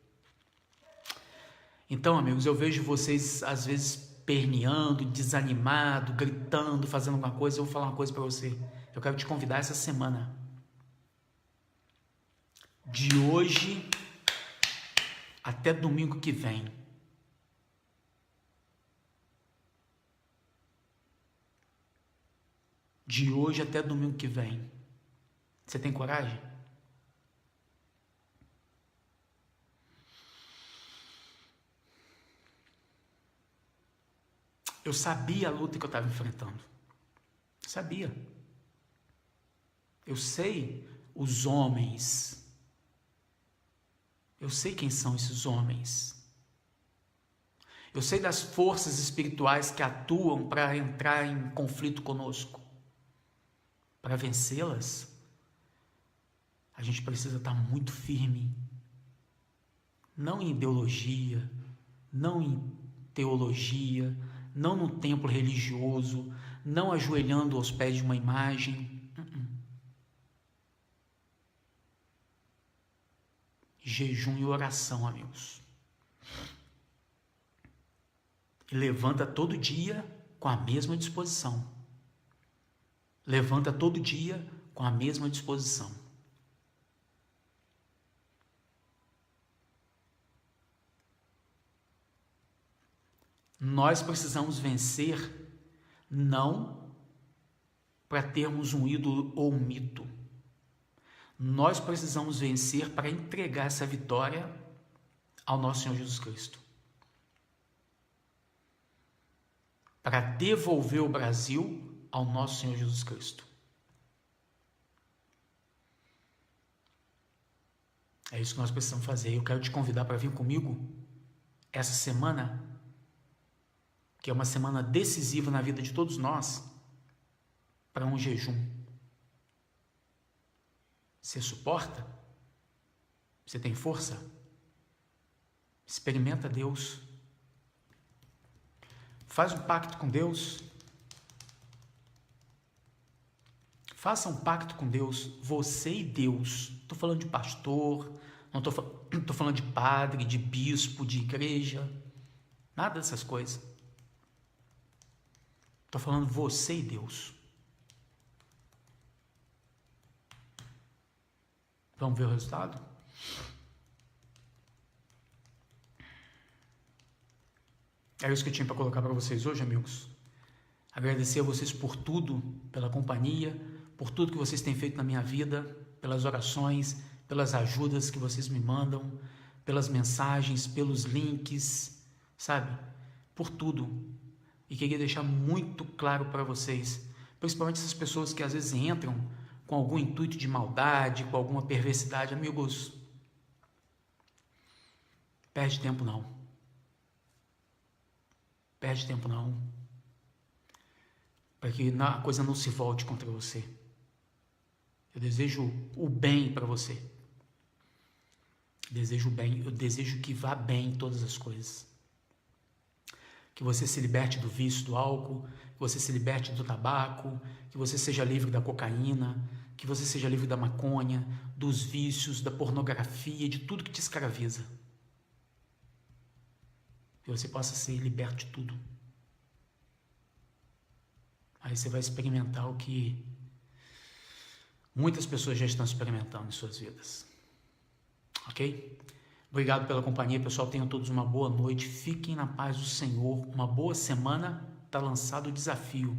Então, amigos, eu vejo vocês às vezes perneando, desanimado, gritando, fazendo alguma coisa. Eu vou falar uma coisa para você. Eu quero te convidar essa semana, de hoje até domingo que vem, de hoje até domingo que vem. Você tem coragem? Eu sabia a luta que eu estava enfrentando. Sabia. Eu sei os homens. Eu sei quem são esses homens. Eu sei das forças espirituais que atuam para entrar em conflito conosco. Para vencê-las, a gente precisa estar muito firme. Não em ideologia, não em teologia, não no templo religioso, não ajoelhando aos pés de uma imagem. Jejum e oração, amigos. E levanta todo dia com a mesma disposição. Levanta todo dia com a mesma disposição. Nós precisamos vencer não para termos um ídolo ou um mito. Nós precisamos vencer para entregar essa vitória ao nosso Senhor Jesus Cristo. para devolver o Brasil ao nosso Senhor Jesus Cristo. É isso que nós precisamos fazer. Eu quero te convidar para vir comigo essa semana, que é uma semana decisiva na vida de todos nós, para um jejum. Você suporta? Você tem força? Experimenta Deus. Faz um pacto com Deus. Faça um pacto com Deus, você e Deus. Estou falando de pastor, não estou falando de padre, de bispo, de igreja, nada dessas coisas. Estou falando você e Deus. Vamos ver o resultado? É isso que eu tinha para colocar para vocês hoje, amigos. Agradecer a vocês por tudo, pela companhia, por tudo que vocês têm feito na minha vida, pelas orações, pelas ajudas que vocês me mandam, pelas mensagens, pelos links, sabe? Por tudo. E queria deixar muito claro para vocês, principalmente essas pessoas que às vezes entram com algum intuito de maldade, com alguma perversidade. Amigos, perde tempo não. Perde tempo não. Para que a coisa não se volte contra você. Eu desejo o bem para você. Desejo o bem, eu desejo que vá bem em todas as coisas. Que você se liberte do vício do álcool, que você se liberte do tabaco, que você seja livre da cocaína, que você seja livre da maconha, dos vícios, da pornografia, de tudo que te escraviza. Que você possa ser liberto de tudo. Aí você vai experimentar o que muitas pessoas já estão experimentando em suas vidas. Ok? Obrigado pela companhia, pessoal. Tenham todos uma boa noite. Fiquem na paz do Senhor. Uma boa semana. Está lançado o desafio.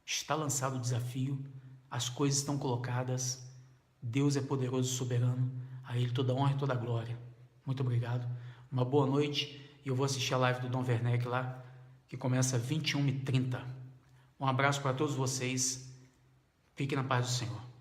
Está lançado o desafio. As coisas estão colocadas. Deus é poderoso e soberano. A Ele toda honra e toda glória. Muito obrigado. Uma boa noite. E eu vou assistir a live do Dom Werneck lá, que começa às 21h30. Um abraço para todos vocês. Fiquem na paz do Senhor.